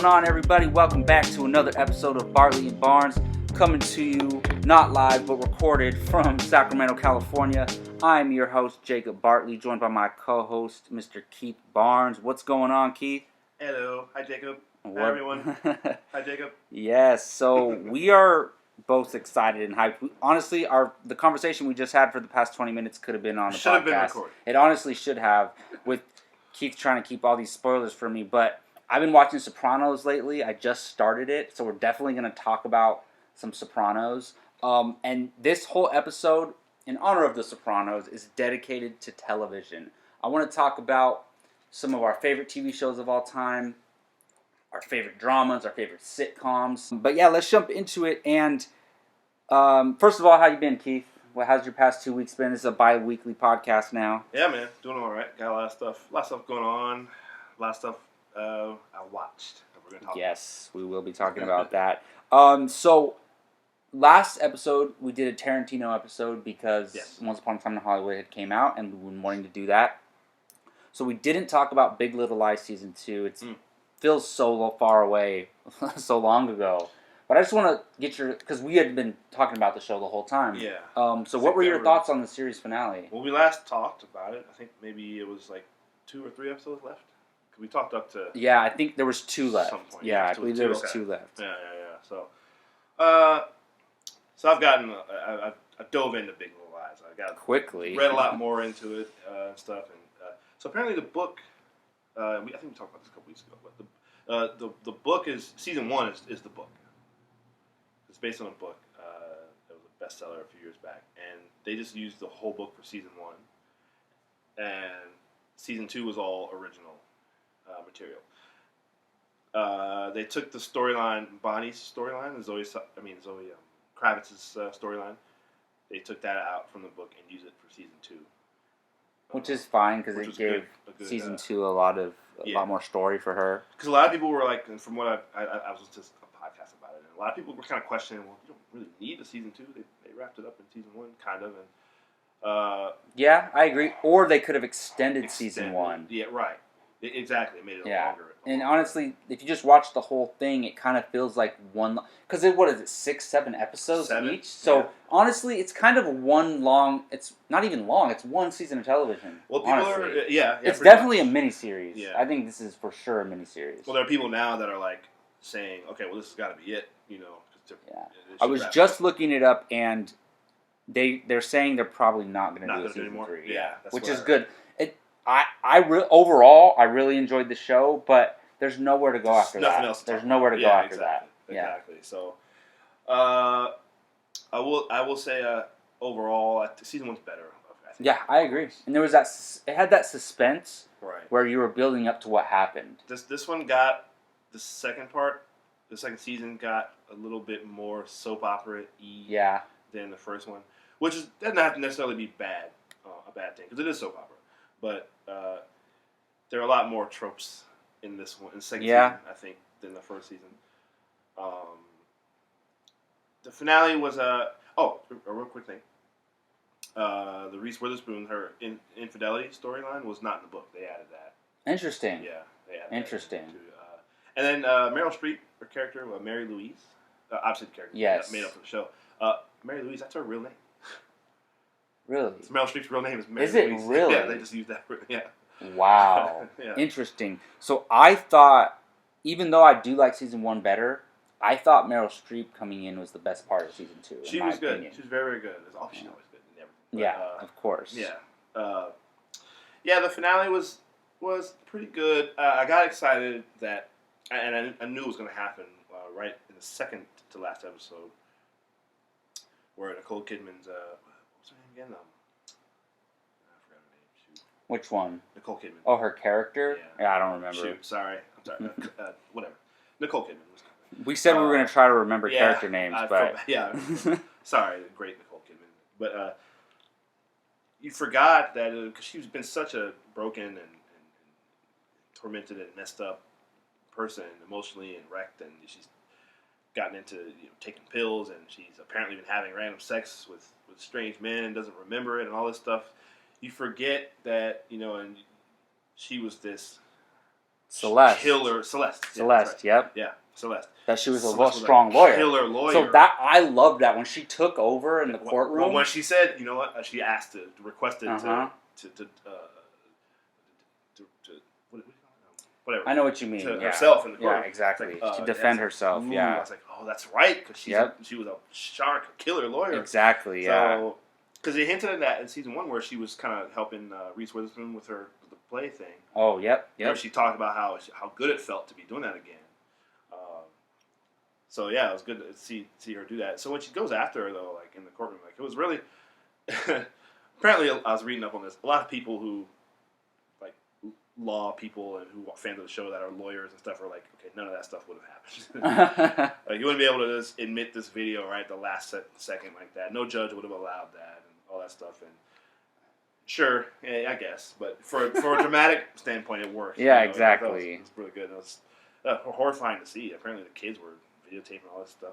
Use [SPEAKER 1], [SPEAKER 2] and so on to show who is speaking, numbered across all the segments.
[SPEAKER 1] going on, everybody? Welcome back to another episode of Bartley and Barnes, coming to you not live but recorded from Sacramento, California. I'm your host, Jacob Bartley, joined by my co-host, Mr. Keith Barnes. What's going on, Keith?
[SPEAKER 2] Hello. Hi, Jacob. Hi, everyone. Hi, Jacob.
[SPEAKER 1] Yes, so we are both excited and hyped. Honestly, the conversation we just had for the past 20 minutes could have been on the podcast.
[SPEAKER 2] Should have been recorded.
[SPEAKER 1] It honestly should have, with Keith trying to keep all these spoilers from me, but I've been watching Sopranos lately. I just started it, so we're definitely going to talk about some Sopranos. And this whole episode, in honor of the Sopranos, is dedicated to television. I want to talk about some of our favorite TV shows of all time, our favorite dramas, our favorite sitcoms. But yeah, let's jump into it. And first of all, how you been, Keith? How's your past 2 weeks been? This is a bi-weekly podcast now.
[SPEAKER 2] Yeah, man. Doing all right. Got a lot of stuff going on. A lot of stuff I watched that we're going to talk about.
[SPEAKER 1] Yes, we will be talking about that. So, last episode, we did a Tarantino episode because Once Upon a Time in Hollywood had came out, and we've been wanting to do that. So, we didn't talk about Big Little Lies Season 2. It feels so far away, so long ago. But I just want to get because we had been talking about the show the whole time.
[SPEAKER 2] Yeah.
[SPEAKER 1] So, what were your thoughts on the series finale?
[SPEAKER 2] When we last talked about it, I think maybe it was like 2 or 3 episodes left. We talked up to...
[SPEAKER 1] Yeah, I think there was 2 left.
[SPEAKER 2] Some point.
[SPEAKER 1] Yeah, I believe there was 2 left.
[SPEAKER 2] Yeah. So I've gotten... I dove into Big Little Lies. I got
[SPEAKER 1] quickly.
[SPEAKER 2] Read a lot more into it and stuff. And so apparently the book... I think we talked about this a couple weeks ago. But the book is... Season 1 is the book. It's based on a book. It was a bestseller a few years back. And they just used the whole book for Season 1. And Season 2 was all original material. They took the storyline, Bonnie's storyline, Zoe Kravitz's storyline. They took that out from the book and used it for Season 2.
[SPEAKER 1] Which is fine because it gave Season 2 a lot more story for her. Because
[SPEAKER 2] a lot of people were like, and from what I was just a podcast about it, and a lot of people were kind of questioning, well, you don't really need a Season 2. They wrapped it up in Season 1, kind of. And
[SPEAKER 1] yeah, I agree. Or they could have extended Season 1.
[SPEAKER 2] Yeah, right. Exactly, it made it longer.
[SPEAKER 1] And honestly, if you just watch the whole thing, it kind of feels like one... Because what is it, 6, 7 episodes each? So, honestly, it's kind of one long... It's not even long. It's one season of television. Well, people honestly. It's definitely a miniseries. Yeah. I think this is for sure a miniseries.
[SPEAKER 2] Well, there are people now that are like saying, okay, well, this has got to be it, you know.
[SPEAKER 1] I was just looking it up, and they're saying they're probably not going to do a season 3.
[SPEAKER 2] Yeah,
[SPEAKER 1] which is good. Overall, I really enjoyed the show, but there's nowhere to go after that. There's nowhere to go after that.
[SPEAKER 2] Exactly. So, I will say overall, Season 1's better. I think.
[SPEAKER 1] Yeah, I agree. And there was it had that suspense where you were building up to what happened.
[SPEAKER 2] This one got the second season got a little bit more soap opera-y than the first one, which doesn't have to necessarily be a bad thing because it is soap opera. But there are a lot more tropes in this one, in the second season, I think, than the first season. The finale was a real quick thing. The Reese Witherspoon, her infidelity storyline was not in the book. They added that.
[SPEAKER 1] Interesting.
[SPEAKER 2] Yeah, they added
[SPEAKER 1] interesting.
[SPEAKER 2] And then Meryl Streep, her character, Mary Louise, obviously the character made up for the show. Mary Louise, that's her real name.
[SPEAKER 1] Really?
[SPEAKER 2] It's Meryl Streep's real name is Mary Louise.
[SPEAKER 1] Is it really?
[SPEAKER 2] Yeah, they just used that.
[SPEAKER 1] Wow. Interesting. So I thought, even though I do like Season 1 better, I thought Meryl Streep coming in was the best part of Season 2.
[SPEAKER 2] She was good. She was very, very good. She's always good in everything.
[SPEAKER 1] But, of course.
[SPEAKER 2] Yeah. The finale was pretty good. I got excited that, and I knew it was going to happen right in the second to last episode, where Nicole Kidman's... what's her name again? I forgot her name. Shoot.
[SPEAKER 1] Which one?
[SPEAKER 2] Nicole Kidman.
[SPEAKER 1] Oh, her character? Yeah, I don't remember.
[SPEAKER 2] Shoot, sorry. I'm sorry. Whatever. Nicole Kidman.
[SPEAKER 1] We said we were going to try to remember character names, but...
[SPEAKER 2] Sorry, the great Nicole Kidman. But you forgot that, because she's been such a broken and tormented and messed up person, emotionally and wrecked, and she's gotten into taking pills, and she's apparently been having random sex with strange men and doesn't remember it and all this stuff. You forget that, and she was this
[SPEAKER 1] Celeste.
[SPEAKER 2] killer Celeste.
[SPEAKER 1] Celeste,
[SPEAKER 2] Yeah,
[SPEAKER 1] yep.
[SPEAKER 2] yeah, Celeste.
[SPEAKER 1] That she was
[SPEAKER 2] Celeste
[SPEAKER 1] a strong lawyer.
[SPEAKER 2] Killer lawyer.
[SPEAKER 1] So that I loved that when she took over in the courtroom.
[SPEAKER 2] Well, when she said, you know what, she asked requested whatever.
[SPEAKER 1] I know what you mean.
[SPEAKER 2] To
[SPEAKER 1] yeah.
[SPEAKER 2] herself in the courtroom.
[SPEAKER 1] Yeah, exactly.
[SPEAKER 2] Like,
[SPEAKER 1] to defend herself. Yeah.
[SPEAKER 2] I was like, oh, that's right, because she was a shark killer lawyer.
[SPEAKER 1] Exactly. Yeah.
[SPEAKER 2] So, because they hinted at that in season 1, where she was kind of helping Reese Witherspoon with the play thing.
[SPEAKER 1] Oh, yep.
[SPEAKER 2] Where she talked about how good it felt to be doing that again. So yeah, it was good to see her do that. So when she goes after her though, like in the courtroom, like it was really. Apparently, I was reading up on this. A lot of people who, like, law people and who are fans of the show that are lawyers and stuff are like, okay, none of that stuff would have happened. Like, you wouldn't be able to just admit this video right at the last second like that. No judge would have allowed that and all that stuff. And sure, yeah, I guess, but for a dramatic standpoint, it worked.
[SPEAKER 1] Yeah, exactly.
[SPEAKER 2] It's really good. It was horrifying to see. Apparently, the kids were videotaping all this stuff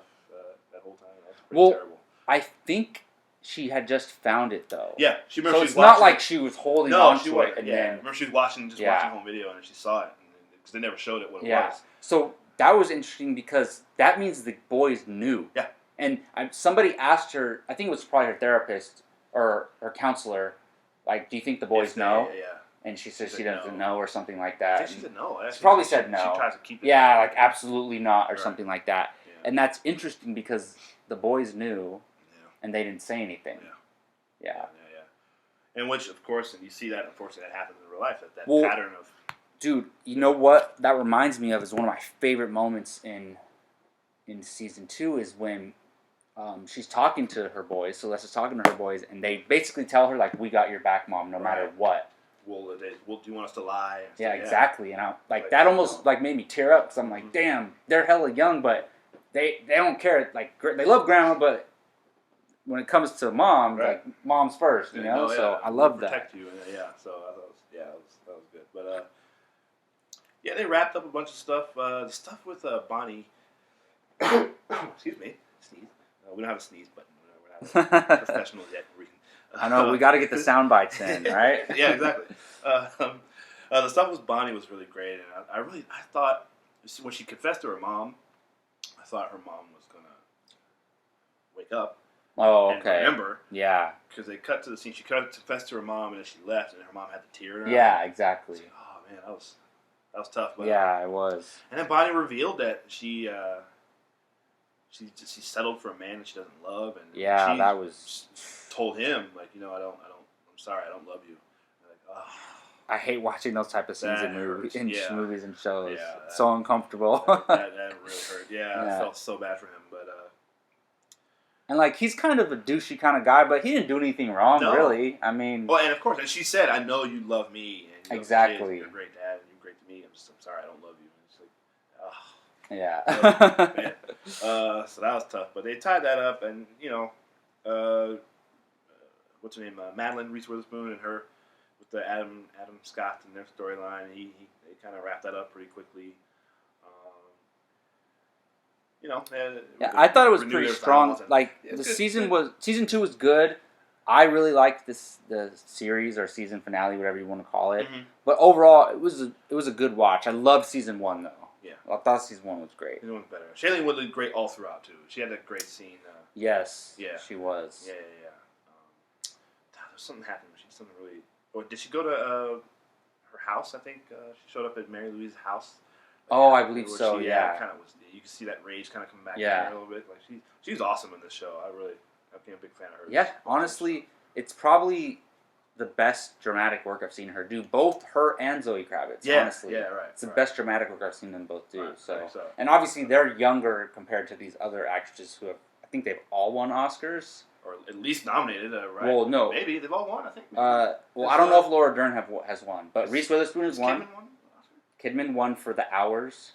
[SPEAKER 2] that whole time. That was pretty terrible.
[SPEAKER 1] I think she had just found it though.
[SPEAKER 2] Yeah, she remember.
[SPEAKER 1] So
[SPEAKER 2] she
[SPEAKER 1] it's
[SPEAKER 2] was watching,
[SPEAKER 1] not like she was holding on to it. And then,
[SPEAKER 2] remember she was watching home video and she saw it because they never showed it what it was.
[SPEAKER 1] So that was interesting because that means the boys knew.
[SPEAKER 2] Yeah.
[SPEAKER 1] And somebody asked her. I think it was probably her therapist or her counselor. Like, do you think the boys know?
[SPEAKER 2] Yeah.
[SPEAKER 1] And she says she doesn't know or something like that.
[SPEAKER 2] I think she said no.
[SPEAKER 1] She probably said no.
[SPEAKER 2] She tries to keep it.
[SPEAKER 1] Yeah, like absolutely not or something like that. Yeah. And that's interesting because the boys knew, and they didn't say anything. Yeah.
[SPEAKER 2] And which, of course, and you see that, unfortunately, that happens in real life. That pattern of.
[SPEAKER 1] Dude, you know what that reminds me of is one of my favorite moments in season 2 is when she's talking to her boys. Celeste's talking to her boys, and they basically tell her, like, we got your back, Mom, no matter what.
[SPEAKER 2] Well, do you want us to lie?
[SPEAKER 1] Yeah, exactly. And that almost like made me tear up because I'm like, damn, they're hella young, but they don't care. Like, they love grandma, but when it comes to mom, like, mom's first, you know. So I love that.
[SPEAKER 2] Protect you, So I thought, that was good. But they wrapped up a bunch of stuff. The stuff with Bonnie. Excuse me, sneeze. We don't have a sneeze button. We're not professionals yet.
[SPEAKER 1] I know, we got to get the sound bites in, right?
[SPEAKER 2] Yeah, exactly. The stuff with Bonnie was really great, and I thought when she confessed to her mom, I thought her mom was gonna wake up.
[SPEAKER 1] Oh,
[SPEAKER 2] and remember?
[SPEAKER 1] Yeah.
[SPEAKER 2] Because they cut to the scene. She confessed to her mom, and then she left, and her mom had the tear in her
[SPEAKER 1] eye.
[SPEAKER 2] eye.
[SPEAKER 1] Exactly.
[SPEAKER 2] Like, oh man, that was tough. But,
[SPEAKER 1] yeah, it was.
[SPEAKER 2] And then Bonnie revealed that she settled for a man that she doesn't love, and
[SPEAKER 1] that was
[SPEAKER 2] told him, like, I'm sorry, I don't love you. And like, oh,
[SPEAKER 1] I hate watching those type of scenes in movies and shows.
[SPEAKER 2] Yeah,
[SPEAKER 1] it's so uncomfortable.
[SPEAKER 2] that really hurt. Yeah, I felt so bad for him, but.
[SPEAKER 1] And, like, he's kind of a douchey kind of guy, but he didn't do anything wrong, really. I mean...
[SPEAKER 2] Well, and of course, and she said, I know you love me. And you
[SPEAKER 1] exactly.
[SPEAKER 2] You're a great dad, and you're great to me. I'm sorry, I don't love you. And
[SPEAKER 1] Yeah.
[SPEAKER 2] it's like, so that was tough. But they tied that up, and, what's her name? Madeline, Reese Witherspoon, and her, with the Adam Scott and their storyline. They kind of wrapped that up pretty quickly.
[SPEAKER 1] I thought it was pretty strong. Like, season 2 was good. I really liked the series or season finale, whatever you want to call it. Mm-hmm. But overall, it was a good watch. I loved season 1 though.
[SPEAKER 2] Yeah,
[SPEAKER 1] I thought season 1 was great.
[SPEAKER 2] Season 1 was better. Shailene Woodley was great all throughout too. She had that great scene.
[SPEAKER 1] Yes. Yeah. She was.
[SPEAKER 2] Yeah. There's something happened. Something really. Or did she go to her house? I think she showed up at Mary Louise's house.
[SPEAKER 1] I believe so.
[SPEAKER 2] Kind of was. You can see that rage kind of come back in her a little bit. Like she's awesome in this show. I became a big fan of her.
[SPEAKER 1] Yeah, honestly, it's probably the best dramatic work I've seen her do. Both her and Zoe Kravitz.
[SPEAKER 2] Yeah,
[SPEAKER 1] honestly,
[SPEAKER 2] yeah, right.
[SPEAKER 1] It's the best dramatic work I've seen them both do.
[SPEAKER 2] Right,
[SPEAKER 1] so, and obviously they're younger compared to these other actresses who have. I think they've all won Oscars.
[SPEAKER 2] Or at least nominated, right?
[SPEAKER 1] Well, no.
[SPEAKER 2] Maybe they've all won. I think.
[SPEAKER 1] I don't know if Laura Dern has won, but Reese Witherspoon has won.
[SPEAKER 2] Kidman won.
[SPEAKER 1] Kidman won for The Hours.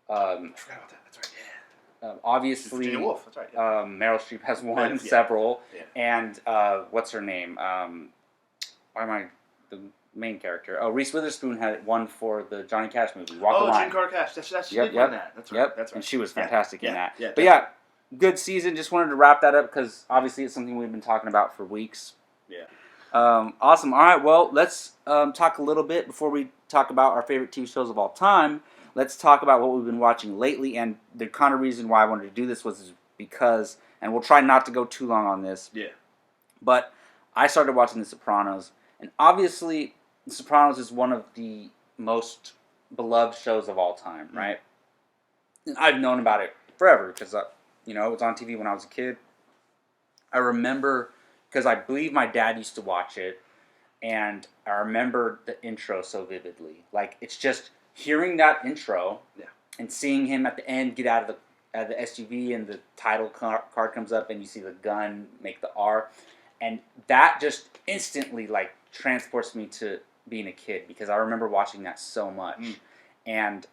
[SPEAKER 2] I forgot about that. That's right. Yeah.
[SPEAKER 1] Obviously,
[SPEAKER 2] Virginia Woolf. That's right. Yeah.
[SPEAKER 1] Meryl Streep has won several, and what's her name? Why am I the main character? Oh, Reese Witherspoon had won for the Johnny Cash movie. Walk the Line.
[SPEAKER 2] Jean Carter Cash. She did win that. That's right. That's right.
[SPEAKER 1] And she was fantastic in that.
[SPEAKER 2] Yeah,
[SPEAKER 1] but yeah, good season. Just wanted to wrap that up because obviously it's something we've been talking about for weeks.
[SPEAKER 2] Yeah.
[SPEAKER 1] Awesome. All right. Well, let's talk a little bit before we talk about our favorite TV shows of all time, let's talk about what we've been watching lately. And the kind of reason why I wanted to do this was because, and we'll try not to go too long on this.
[SPEAKER 2] Yeah.
[SPEAKER 1] But I started watching The Sopranos, and obviously, The Sopranos is one of the most beloved shows of all time, right? And I've known about it forever because, it was on TV when I was a kid. I remember, because I believe my dad used to watch it, and I remember the intro so vividly. Like, it's just hearing that intro and seeing him at the end get out of the SUV and the title card comes up and you see the gun make the R. And that just instantly, like, transports me to being a kid because I remember watching that so much. And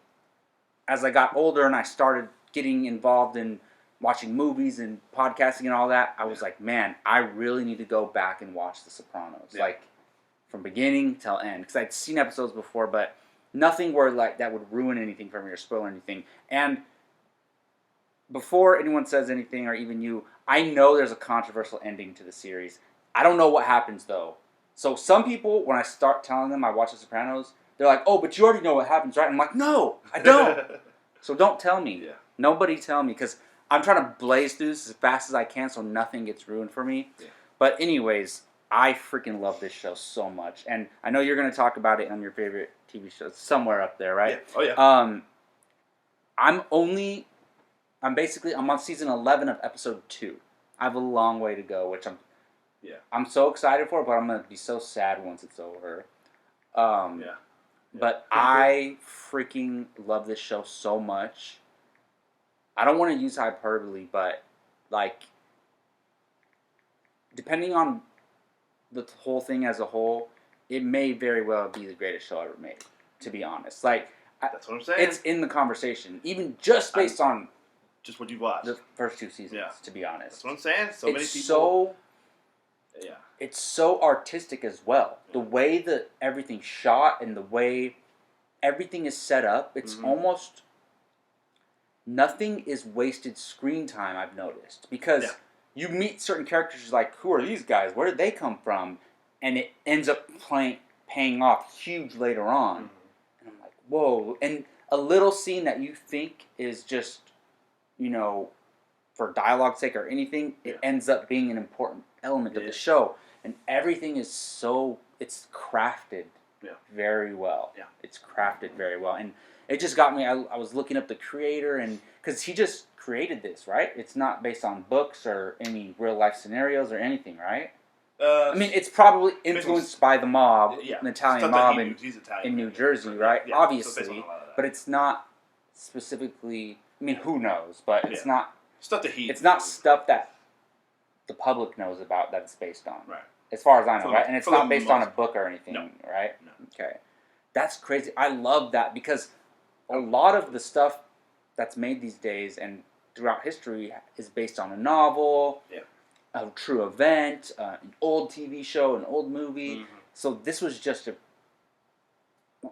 [SPEAKER 1] as I got older and I started getting involved in watching movies and podcasting and all that, I was like, man, I really need to go back and watch The Sopranos. Like, from beginning till end. Because I'd seen episodes before, but nothing where, like, that would ruin anything for me or spoil anything. And before anyone says anything, or even you, I know there's a controversial ending to the series. I don't know what happens, though. So some people, when I start telling them I watch The Sopranos, they're like, oh, but you already know what happens, right? I'm like, no, I don't. So don't tell me.
[SPEAKER 2] Yeah.
[SPEAKER 1] Nobody tell me, because I'm trying to blaze through this as fast as I can so nothing gets ruined for me.
[SPEAKER 2] Yeah.
[SPEAKER 1] But anyways, I freaking love this show so much. And I know you're going to talk about it on your favorite TV shows, somewhere up there, right?
[SPEAKER 2] Yeah. Oh, yeah.
[SPEAKER 1] I'm on season 11 of episode 2. I have a long way to go, which I'm so excited for, but I'm going to be so sad once it's over. But I freaking love this show so much. I don't want to use hyperbole, but, like, depending on the whole thing as a whole, it may very well be the greatest show ever made, to be honest. Like,
[SPEAKER 2] that's what I'm saying.
[SPEAKER 1] It's in the conversation, even just based on
[SPEAKER 2] just what you've watched.
[SPEAKER 1] The first 2 seasons, to be honest.
[SPEAKER 2] That's what I'm saying. So many people.
[SPEAKER 1] It's so artistic as well. The way that everything's shot and the way everything is set up, it's almost nothing is wasted screen time, I've noticed. Because you meet certain characters like, who are these guys? Where did they come from? And it ends up paying off huge later on. And I'm like, whoa. And a little scene that you think is just, for dialogue's sake or anything, it ends up being an important element of the show. And everything is it's crafted very well. Yeah. It's crafted very well. And it just got me, I was looking up the creator, and because he just created this, right? It's not based on books or any real life scenarios or anything, right? I mean, it's probably influenced by the mob, an Italian mob in New Jersey, right? Yeah, obviously, but it's not specifically. I mean, who knows? But it's not
[SPEAKER 2] stuff that he.
[SPEAKER 1] It's not stuff that the public knows about that it's based on,
[SPEAKER 2] right?
[SPEAKER 1] As far as I know, right? And it's not based on a book or anything, right?
[SPEAKER 2] No.
[SPEAKER 1] Okay, that's crazy. I love that because a lot of the stuff that's made these days and throughout history is based on a novel. Yeah. A true event, an old TV show, an old movie. So this was just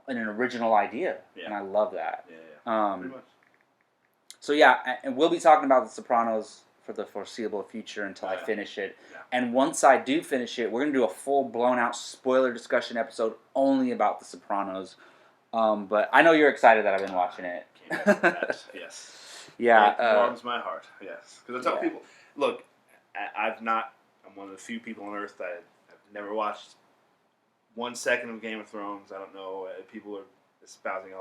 [SPEAKER 1] an original idea, and I love that.
[SPEAKER 2] Pretty much.
[SPEAKER 1] So and we'll be talking about The Sopranos for the foreseeable future until I finish it. Yeah. And once I do finish it, we're going to do a full blown out spoiler discussion episode only about The Sopranos. But I know you're excited that I've been watching it.
[SPEAKER 2] Can't wait for that. Yes.
[SPEAKER 1] Yeah.
[SPEAKER 2] It warms my heart. Yes. Because I tell people, look, I'm one of the few people on earth that have never watched 1 second of Game of Thrones. I don't know. People are espousing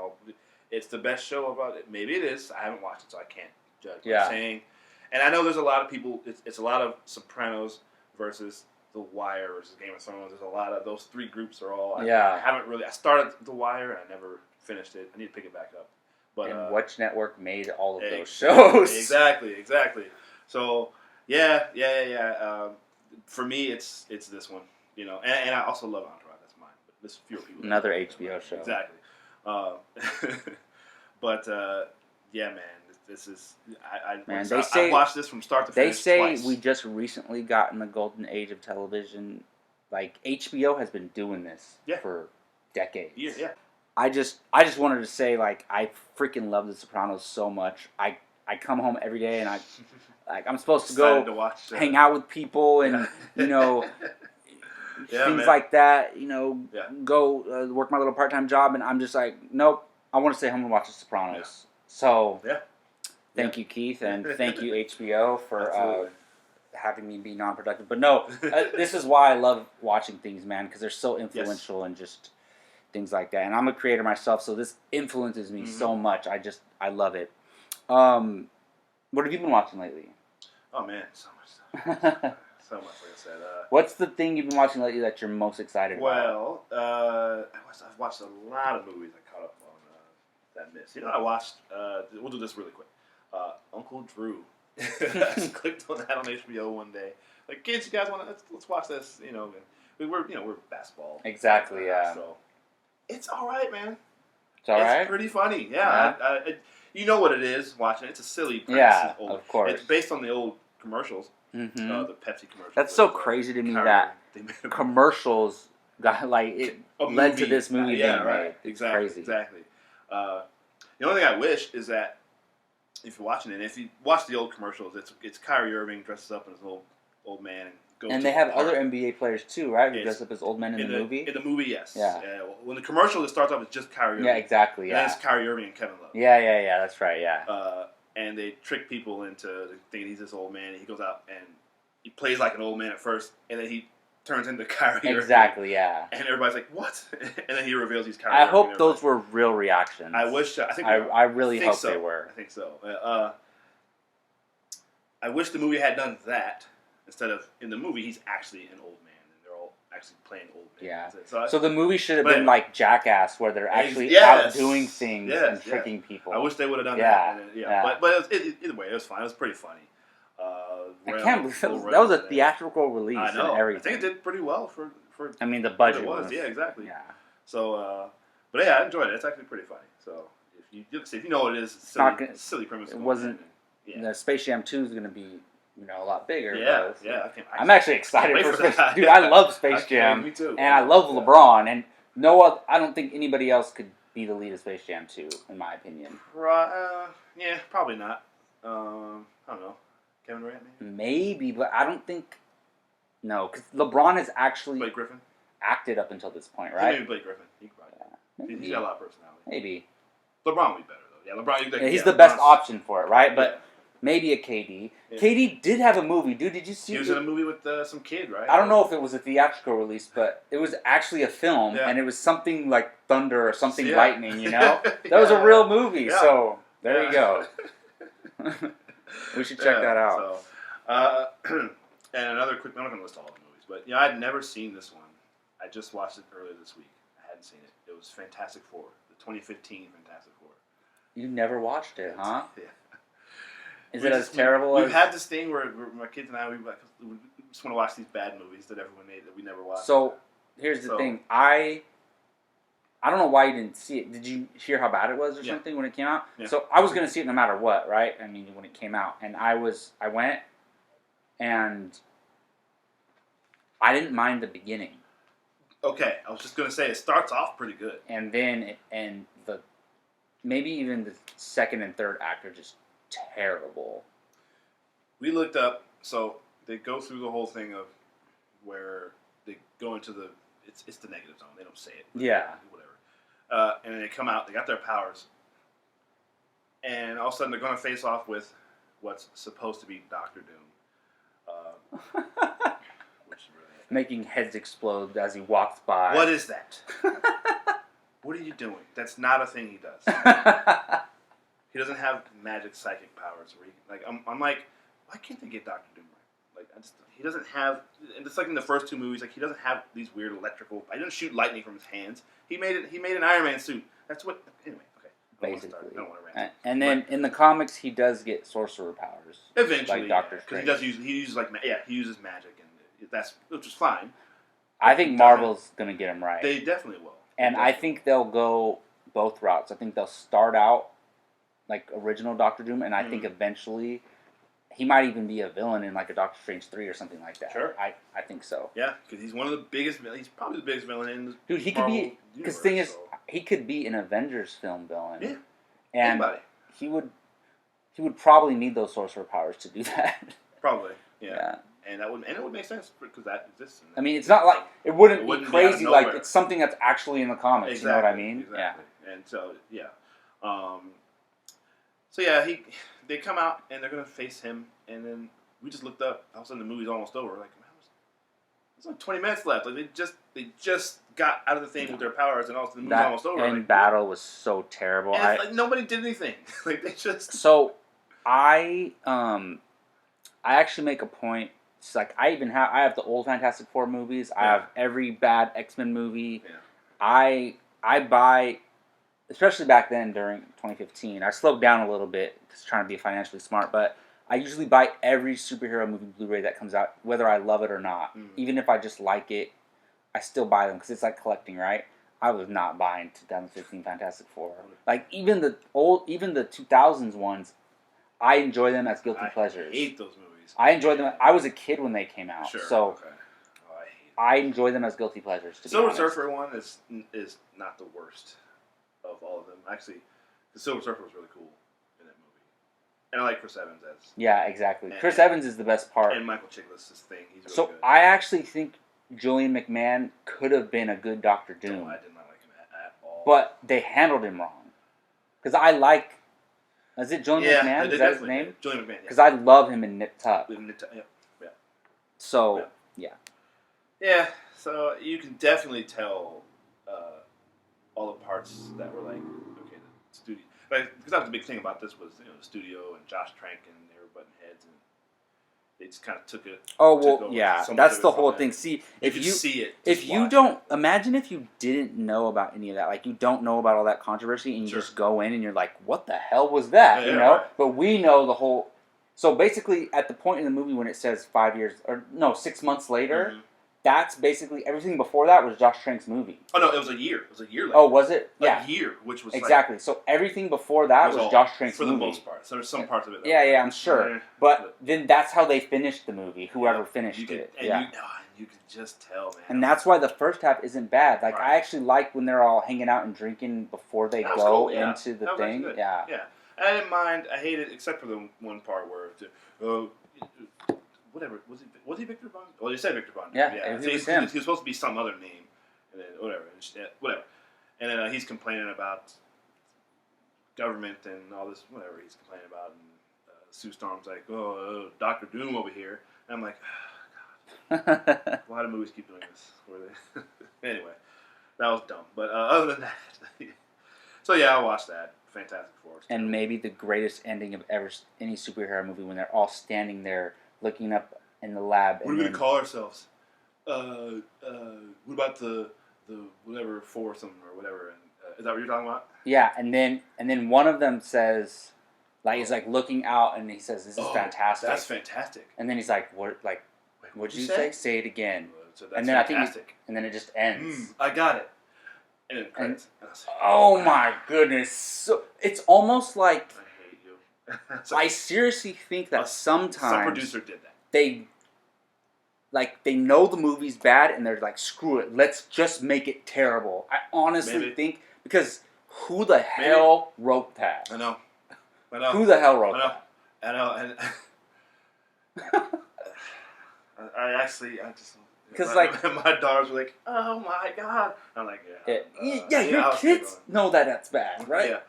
[SPEAKER 2] it's the best show about it. Maybe it is. I haven't watched it, so I can't judge what I'm saying. And I know there's a lot of people, it's a lot of Sopranos versus The Wire versus Game of Thrones. There's a lot of, those 3 groups are all, I haven't really, I started The Wire and I never finished it. I need to pick it back up. But,
[SPEAKER 1] and which network made all of those shows?
[SPEAKER 2] Exactly. So, for me, it's this one, and I also love Entourage. That's mine. But there's fewer people.
[SPEAKER 1] Another HBO show.
[SPEAKER 2] Exactly. But man, this is I watched this from start to finish.
[SPEAKER 1] They say
[SPEAKER 2] twice.
[SPEAKER 1] We just recently got in the golden age of television. Like HBO has been doing this for decades.
[SPEAKER 2] Yeah.
[SPEAKER 1] I just wanted to say, like, I freaking love The Sopranos so much. I come home every day and I'm supposed to go
[SPEAKER 2] watch,
[SPEAKER 1] hang out with people and things
[SPEAKER 2] man.
[SPEAKER 1] like that.
[SPEAKER 2] Yeah.
[SPEAKER 1] Go work my little part-time job, and I'm just like, nope. I want to stay home and watch The Sopranos.
[SPEAKER 2] Yeah.
[SPEAKER 1] So,
[SPEAKER 2] Yeah.
[SPEAKER 1] thank you, Keith, and thank you, HBO, for
[SPEAKER 2] Absolutely.
[SPEAKER 1] having me be non-productive. But no, this is why I love watching things, man, because they're so influential and just things like that. And I'm a creator myself, so this influences me so much. I love it. What have you been watching lately?
[SPEAKER 2] Oh man, so much stuff. So much, like I said.
[SPEAKER 1] What's the thing you've been watching lately that you're most excited about?
[SPEAKER 2] Well, I've watched a lot of movies. I caught up on that miss. I watched. We'll do this really quick. Uncle Drew. I just clicked on that on HBO one day. Like, kids, you guys want to let's watch this? We're basketball.
[SPEAKER 1] Exactly. Yeah.
[SPEAKER 2] So it's all right, man.
[SPEAKER 1] It's all right.
[SPEAKER 2] It's pretty funny. Yeah. You know what it is. Watching it. It's a silly premise.
[SPEAKER 1] Yeah, of course.
[SPEAKER 2] It's based on the old commercials.
[SPEAKER 1] Mm-hmm.
[SPEAKER 2] The Pepsi commercials.
[SPEAKER 1] That's so crazy to me that commercials got led to this movie being made.
[SPEAKER 2] Exactly.
[SPEAKER 1] Crazy.
[SPEAKER 2] Exactly. The only thing I wish is that if you're watching it, if you watch the old commercials, it's Kyrie Irving dresses up as an old man and goes.
[SPEAKER 1] And they have other NBA players too, right? Who dress up as old men in the movie.
[SPEAKER 2] In the movie, yes.
[SPEAKER 1] Yeah.
[SPEAKER 2] When the commercial, it starts off as just Kyrie Irving.
[SPEAKER 1] Yeah, exactly.
[SPEAKER 2] And then it's Kyrie Irving and Kevin Love.
[SPEAKER 1] Yeah. That's right. Yeah.
[SPEAKER 2] And they trick people into thinking he's this old man. And he goes out and he plays like an old man at first, and then he turns into Kyrie Irving.
[SPEAKER 1] Exactly. Yeah.
[SPEAKER 2] And everybody's like, "What?" And then he reveals he's Kyrie
[SPEAKER 1] I
[SPEAKER 2] Irving.
[SPEAKER 1] hope those were real reactions.
[SPEAKER 2] I wish. I think.
[SPEAKER 1] I really hope they were.
[SPEAKER 2] I think so. I wish the movie had done that instead of in the movie he's actually an old man and they're all actually playing old men.
[SPEAKER 1] Yeah. So the movie should have been like Jackass, where they're actually out doing things and tricking people.
[SPEAKER 2] I wish they would have done that. And But either way, it was fine. It was pretty funny.
[SPEAKER 1] I can't believe that was a theatrical release.
[SPEAKER 2] I know.
[SPEAKER 1] And everything.
[SPEAKER 2] I think it did pretty well for.
[SPEAKER 1] I mean, the budget
[SPEAKER 2] was. Yeah, exactly.
[SPEAKER 1] Yeah.
[SPEAKER 2] So, but yeah, I enjoyed it. It's actually pretty funny. So if you know what it is, it's silly premise.
[SPEAKER 1] It wasn't. The Space Jam 2 is going to be, a lot bigger.
[SPEAKER 2] Yeah.
[SPEAKER 1] I'm actually excited for Space Jam. Dude, I love Space Jam.
[SPEAKER 2] Me too.
[SPEAKER 1] And I love LeBron. And I don't think anybody else could be the lead of Space Jam 2, in my opinion.
[SPEAKER 2] Yeah, probably not. I don't know. Kevin Durant,
[SPEAKER 1] maybe, but I don't think. No, because LeBron has actually
[SPEAKER 2] Blake Griffin
[SPEAKER 1] acted up until this point, right?
[SPEAKER 2] Maybe Blake Griffin. He could probably. He's got a lot of personality.
[SPEAKER 1] Maybe.
[SPEAKER 2] LeBron would be better though. Yeah, LeBron.
[SPEAKER 1] He's the best option for it, right? But maybe a KD. Yeah. KD did have a movie, dude. Did you see?
[SPEAKER 2] He was in a movie with some kid, right?
[SPEAKER 1] I don't know if it was a theatrical release, but it was actually a film, and it was something like thunder or something lightning. That was a real movie. Yeah. So there you go. We should check that out.
[SPEAKER 2] So, and another quick. I'm not going to list all the movies, but I'd never seen this one. I just watched it earlier this week. I hadn't seen it. It was Fantastic Four, the 2015 Fantastic Four.
[SPEAKER 1] You never watched it, huh?
[SPEAKER 2] Yeah.
[SPEAKER 1] Is it as terrible?
[SPEAKER 2] We've had this thing where my kids and I we just want to watch these bad movies that everyone made that we never watched.
[SPEAKER 1] So here's the thing. I don't know why you didn't see it. Did you hear how bad it was or something when it came out? Yeah. So I was going to see it no matter what, right? I mean, when it came out. And I went, and I didn't mind the beginning.
[SPEAKER 2] Okay, I was just going to say, it starts off pretty good.
[SPEAKER 1] And then, maybe even the second and third act are just terrible.
[SPEAKER 2] We looked up, so they go through the whole thing of where they go into it's the negative zone. They don't say it.
[SPEAKER 1] Yeah.
[SPEAKER 2] Whatever. And then they come out, they got their powers, and all of a sudden they're going to face off with what's supposed to be Doctor Doom. Which is really
[SPEAKER 1] making heads explode as he walks by.
[SPEAKER 2] What is that? What are you doing? That's not a thing he does. He doesn't have magic psychic powers. I'm like, why can't they get Doctor Doom right? He doesn't have, and it's like in the first two movies, he doesn't have these weird electrical. I didn't shoot lightning from his hands. He made an Iron Man suit. That's what. Anyway, okay.
[SPEAKER 1] Basically.
[SPEAKER 2] I don't want to rant.
[SPEAKER 1] And then in the comics, he does get sorcerer powers.
[SPEAKER 2] Eventually,
[SPEAKER 1] like Doctor Strange.
[SPEAKER 2] He uses magic, and which is fine.
[SPEAKER 1] I think Marvel's gonna get him right.
[SPEAKER 2] They definitely will.
[SPEAKER 1] And I think they'll go both routes. I think they'll start out like original Doctor Doom, and I think eventually he might even be a villain in like a Doctor Strange 3 or something like that.
[SPEAKER 2] Sure.
[SPEAKER 1] I think so.
[SPEAKER 2] Yeah, because he's one of the biggest. He's probably the biggest villain in the
[SPEAKER 1] Dude, he
[SPEAKER 2] Marvel
[SPEAKER 1] could be. Because the thing is, he could be an Avengers film villain.
[SPEAKER 2] Yeah.
[SPEAKER 1] And
[SPEAKER 2] anybody. He
[SPEAKER 1] would probably need those sorcerer powers to do that.
[SPEAKER 2] Probably. Yeah. And it would make sense because that exists.
[SPEAKER 1] I mean, it's not like it wouldn't be
[SPEAKER 2] be out of
[SPEAKER 1] crazy. Like
[SPEAKER 2] nowhere.
[SPEAKER 1] it's something that's actually in the comics.
[SPEAKER 2] Exactly,
[SPEAKER 1] You know what I mean?
[SPEAKER 2] Exactly. Yeah. And so so yeah, they come out and they're gonna face him, and then we just looked up. All of a sudden, the movie's almost over. We're like, man, there's only 20 minutes left. Like they just got out of the thing with their powers, and all of a sudden the movie's almost over.
[SPEAKER 1] And battle was so terrible.
[SPEAKER 2] And like nobody did anything. Like they just.
[SPEAKER 1] So I actually make a point. It's like I have the old Fantastic Four movies. I have every bad X-Men movie.
[SPEAKER 2] Yeah.
[SPEAKER 1] I buy, especially back then during 2015. I slowed down a little bit because trying to be financially smart, but I usually buy every superhero movie Blu-ray that comes out, whether I love it or not. Even if I just like it, I still buy them because it's like collecting, right? I was not buying 2015 Fantastic Four. Like even the 2000s ones, I enjoy them as guilty pleasures.
[SPEAKER 2] I hate those movies.
[SPEAKER 1] I enjoyed them. I was a kid when they came out,
[SPEAKER 2] Sure.
[SPEAKER 1] so
[SPEAKER 2] Okay. Oh,
[SPEAKER 1] I enjoy them as guilty pleasures. To
[SPEAKER 2] Silver
[SPEAKER 1] be honest.
[SPEAKER 2] Surfer one is not the worst of all of them. Actually, the Silver Surfer was really cool in that movie, and I like Chris Evans as.
[SPEAKER 1] Yeah, exactly. Chris Evans is the best part.
[SPEAKER 2] And Michael Chiklis' thing. He's really
[SPEAKER 1] so
[SPEAKER 2] good.
[SPEAKER 1] I actually think Julian McMahon could have been a good Doctor Doom.
[SPEAKER 2] No, I did not like him at all.
[SPEAKER 1] But they handled him wrong. Because I like. Is it Julian McMahon? Is that his name?
[SPEAKER 2] Julian McMahon.
[SPEAKER 1] Because I love him in Nip Tuck.
[SPEAKER 2] Yeah.
[SPEAKER 1] So, yeah.
[SPEAKER 2] Yeah, so you can definitely tell all the parts that were like, okay, the studio. Because that was the big thing about this was, the studio and Josh Trank and they were butting heads and they just kind of took it.
[SPEAKER 1] Oh, well, yeah. That's the whole thing. See, if you
[SPEAKER 2] see it,
[SPEAKER 1] if you don't, imagine if you didn't know about any of that. Like, you don't know about all that controversy and you just go in and you're like, what the hell was that?
[SPEAKER 2] Yeah,
[SPEAKER 1] you know?
[SPEAKER 2] right.
[SPEAKER 1] But we know the whole. So basically, at the point in the movie when it says 5 years, or no, 6 months later, that's basically everything before that was Josh Trank's movie.
[SPEAKER 2] Oh, no, it was a year. It was a year later.
[SPEAKER 1] Oh, was it? Yeah.
[SPEAKER 2] A year, which was
[SPEAKER 1] exactly. So everything before that was Josh Trank's movie.
[SPEAKER 2] For the most part. So there's some parts of it.
[SPEAKER 1] Yeah, I'm sure. But then that's how they finished the movie, whoever finished it.
[SPEAKER 2] And you could just tell, man.
[SPEAKER 1] And that's why the first half isn't bad. Like,
[SPEAKER 2] Right.
[SPEAKER 1] I actually like when they're all hanging out and drinking before they go into the thing. Yeah.
[SPEAKER 2] Yeah. And I didn't mind. I hated, except for the one part where, whatever, was he Victor Von? Well, you said Victor Von.
[SPEAKER 1] Yeah,
[SPEAKER 2] So
[SPEAKER 1] it was him.
[SPEAKER 2] He was supposed to be some other name, and then whatever. And then he's complaining about government and all this, whatever he's complaining about. And Sue Storm's like, Dr. Doom over here. And I'm like, oh, God. A lot of movies keep doing this. Anyway, that was dumb. But other than that, so yeah, I watched that. Fantastic Four.
[SPEAKER 1] And maybe the greatest ending of ever any superhero movie when they're all standing there looking up in the lab.
[SPEAKER 2] What are we going to call ourselves? What about the whatever foursome or whatever? And, is that what you're talking about?
[SPEAKER 1] Yeah, and then one of them says, like, he's like looking out and he says, "This is fantastic."
[SPEAKER 2] That's fantastic.
[SPEAKER 1] And then he's like, "What? Like, what'd you say? Say it again."
[SPEAKER 2] So that's
[SPEAKER 1] and then
[SPEAKER 2] fantastic.
[SPEAKER 1] I think, and then it just ends.
[SPEAKER 2] I got it. And then credits.
[SPEAKER 1] Oh my goodness! So it's almost like
[SPEAKER 2] I hate you.
[SPEAKER 1] I seriously think that sometimes
[SPEAKER 2] some producer did that.
[SPEAKER 1] They know the movie's bad and they're like, screw it, let's just make it terrible. I honestly think because who the hell wrote that?
[SPEAKER 2] I know.
[SPEAKER 1] Who the hell wrote that?
[SPEAKER 2] I know. And I just.
[SPEAKER 1] Because like
[SPEAKER 2] my daughters were like, "Oh my god!" I'm like,
[SPEAKER 1] your kids know that that's bad, right?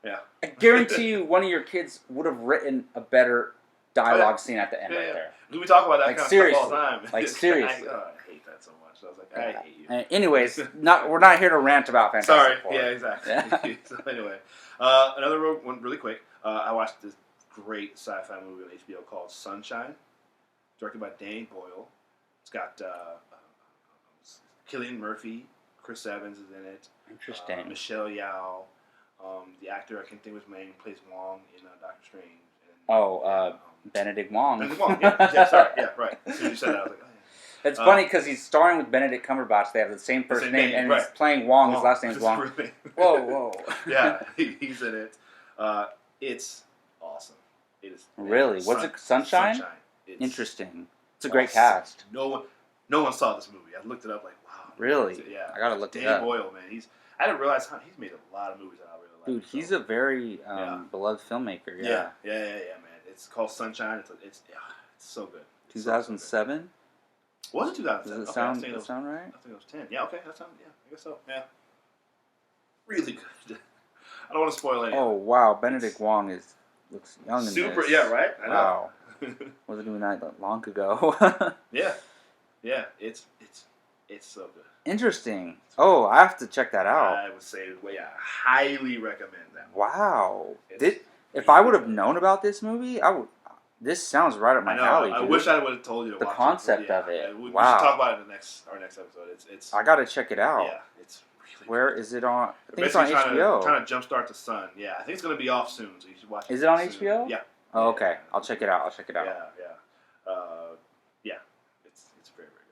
[SPEAKER 2] Yeah.
[SPEAKER 1] I guarantee you, one of your kids would have written a better dialogue scene at the end right there.
[SPEAKER 2] We talk about that
[SPEAKER 1] like,
[SPEAKER 2] kind of
[SPEAKER 1] seriously.
[SPEAKER 2] stuff all the time.
[SPEAKER 1] Like seriously.
[SPEAKER 2] I hate that so much. I was like, I hate you.
[SPEAKER 1] And anyways, we're not here to rant about Fantastic Four.
[SPEAKER 2] Yeah, exactly. So anyway, another one really quick. I watched this great sci-fi movie on HBO called Sunshine, directed by Danny Boyle. It's got Cillian Murphy, Chris Evans is in it.
[SPEAKER 1] Interesting.
[SPEAKER 2] Michelle Yeoh, the actor I can't think of his name, plays Wong in Doctor Strange. And,
[SPEAKER 1] Benedict Wong.
[SPEAKER 2] Benedict Wong. Yeah, sorry. Yeah, right. As soon as you said that, I was like, oh yeah.
[SPEAKER 1] It's funny because he's starring with Benedict Cumberbatch. They have the same first name, and he's playing Wong. His last name's Wong. Whoa.
[SPEAKER 2] Yeah, he's in it. It's awesome. It is
[SPEAKER 1] really. What's it? Sunshine. Interesting. It's a great cast.
[SPEAKER 2] No one saw this movie. I looked it up. Like, wow.
[SPEAKER 1] Really?
[SPEAKER 2] Yeah.
[SPEAKER 1] I gotta look it up.
[SPEAKER 2] Danny Boyle, man. I didn't realize he's made a lot of movies that I really like.
[SPEAKER 1] Dude, he's a very beloved filmmaker. Yeah,
[SPEAKER 2] man. It's called Sunshine. It's so good.
[SPEAKER 1] 2007.
[SPEAKER 2] Was it 2007?
[SPEAKER 1] Does it
[SPEAKER 2] Okay,
[SPEAKER 1] sound right?
[SPEAKER 2] I think it was 10. Yeah, okay, that sounds. Yeah, I guess so. Yeah, really good. I don't want to spoil anything.
[SPEAKER 1] Oh wow, Benedict Wong looks young in
[SPEAKER 2] Super.
[SPEAKER 1] this.
[SPEAKER 2] Yeah, right. I know.
[SPEAKER 1] Wow, wasn't doing that long ago.
[SPEAKER 2] Yeah, yeah. It's so good.
[SPEAKER 1] Interesting. Oh, I have to check that out.
[SPEAKER 2] I would say, well, yeah, highly recommend that.
[SPEAKER 1] Wow.
[SPEAKER 2] It's
[SPEAKER 1] If I would have known about this movie, I would. This sounds right up my alley, dude.
[SPEAKER 2] I wish I would have told you to
[SPEAKER 1] the
[SPEAKER 2] watch
[SPEAKER 1] concept
[SPEAKER 2] it.
[SPEAKER 1] of it.
[SPEAKER 2] We
[SPEAKER 1] Wow.
[SPEAKER 2] should talk about it in our next episode. It's.
[SPEAKER 1] I gotta check it out.
[SPEAKER 2] Yeah, it's really.
[SPEAKER 1] Where
[SPEAKER 2] good.
[SPEAKER 1] is it on? I think it's
[SPEAKER 2] Basically
[SPEAKER 1] on HBO.
[SPEAKER 2] Trying to jumpstart the sun. Yeah, I think it's going to be off soon, so you should watch it.
[SPEAKER 1] Is it on
[SPEAKER 2] soon.
[SPEAKER 1] HBO?
[SPEAKER 2] Yeah.
[SPEAKER 1] Oh, okay. I'll check it out.
[SPEAKER 2] Yeah, yeah. It's very, very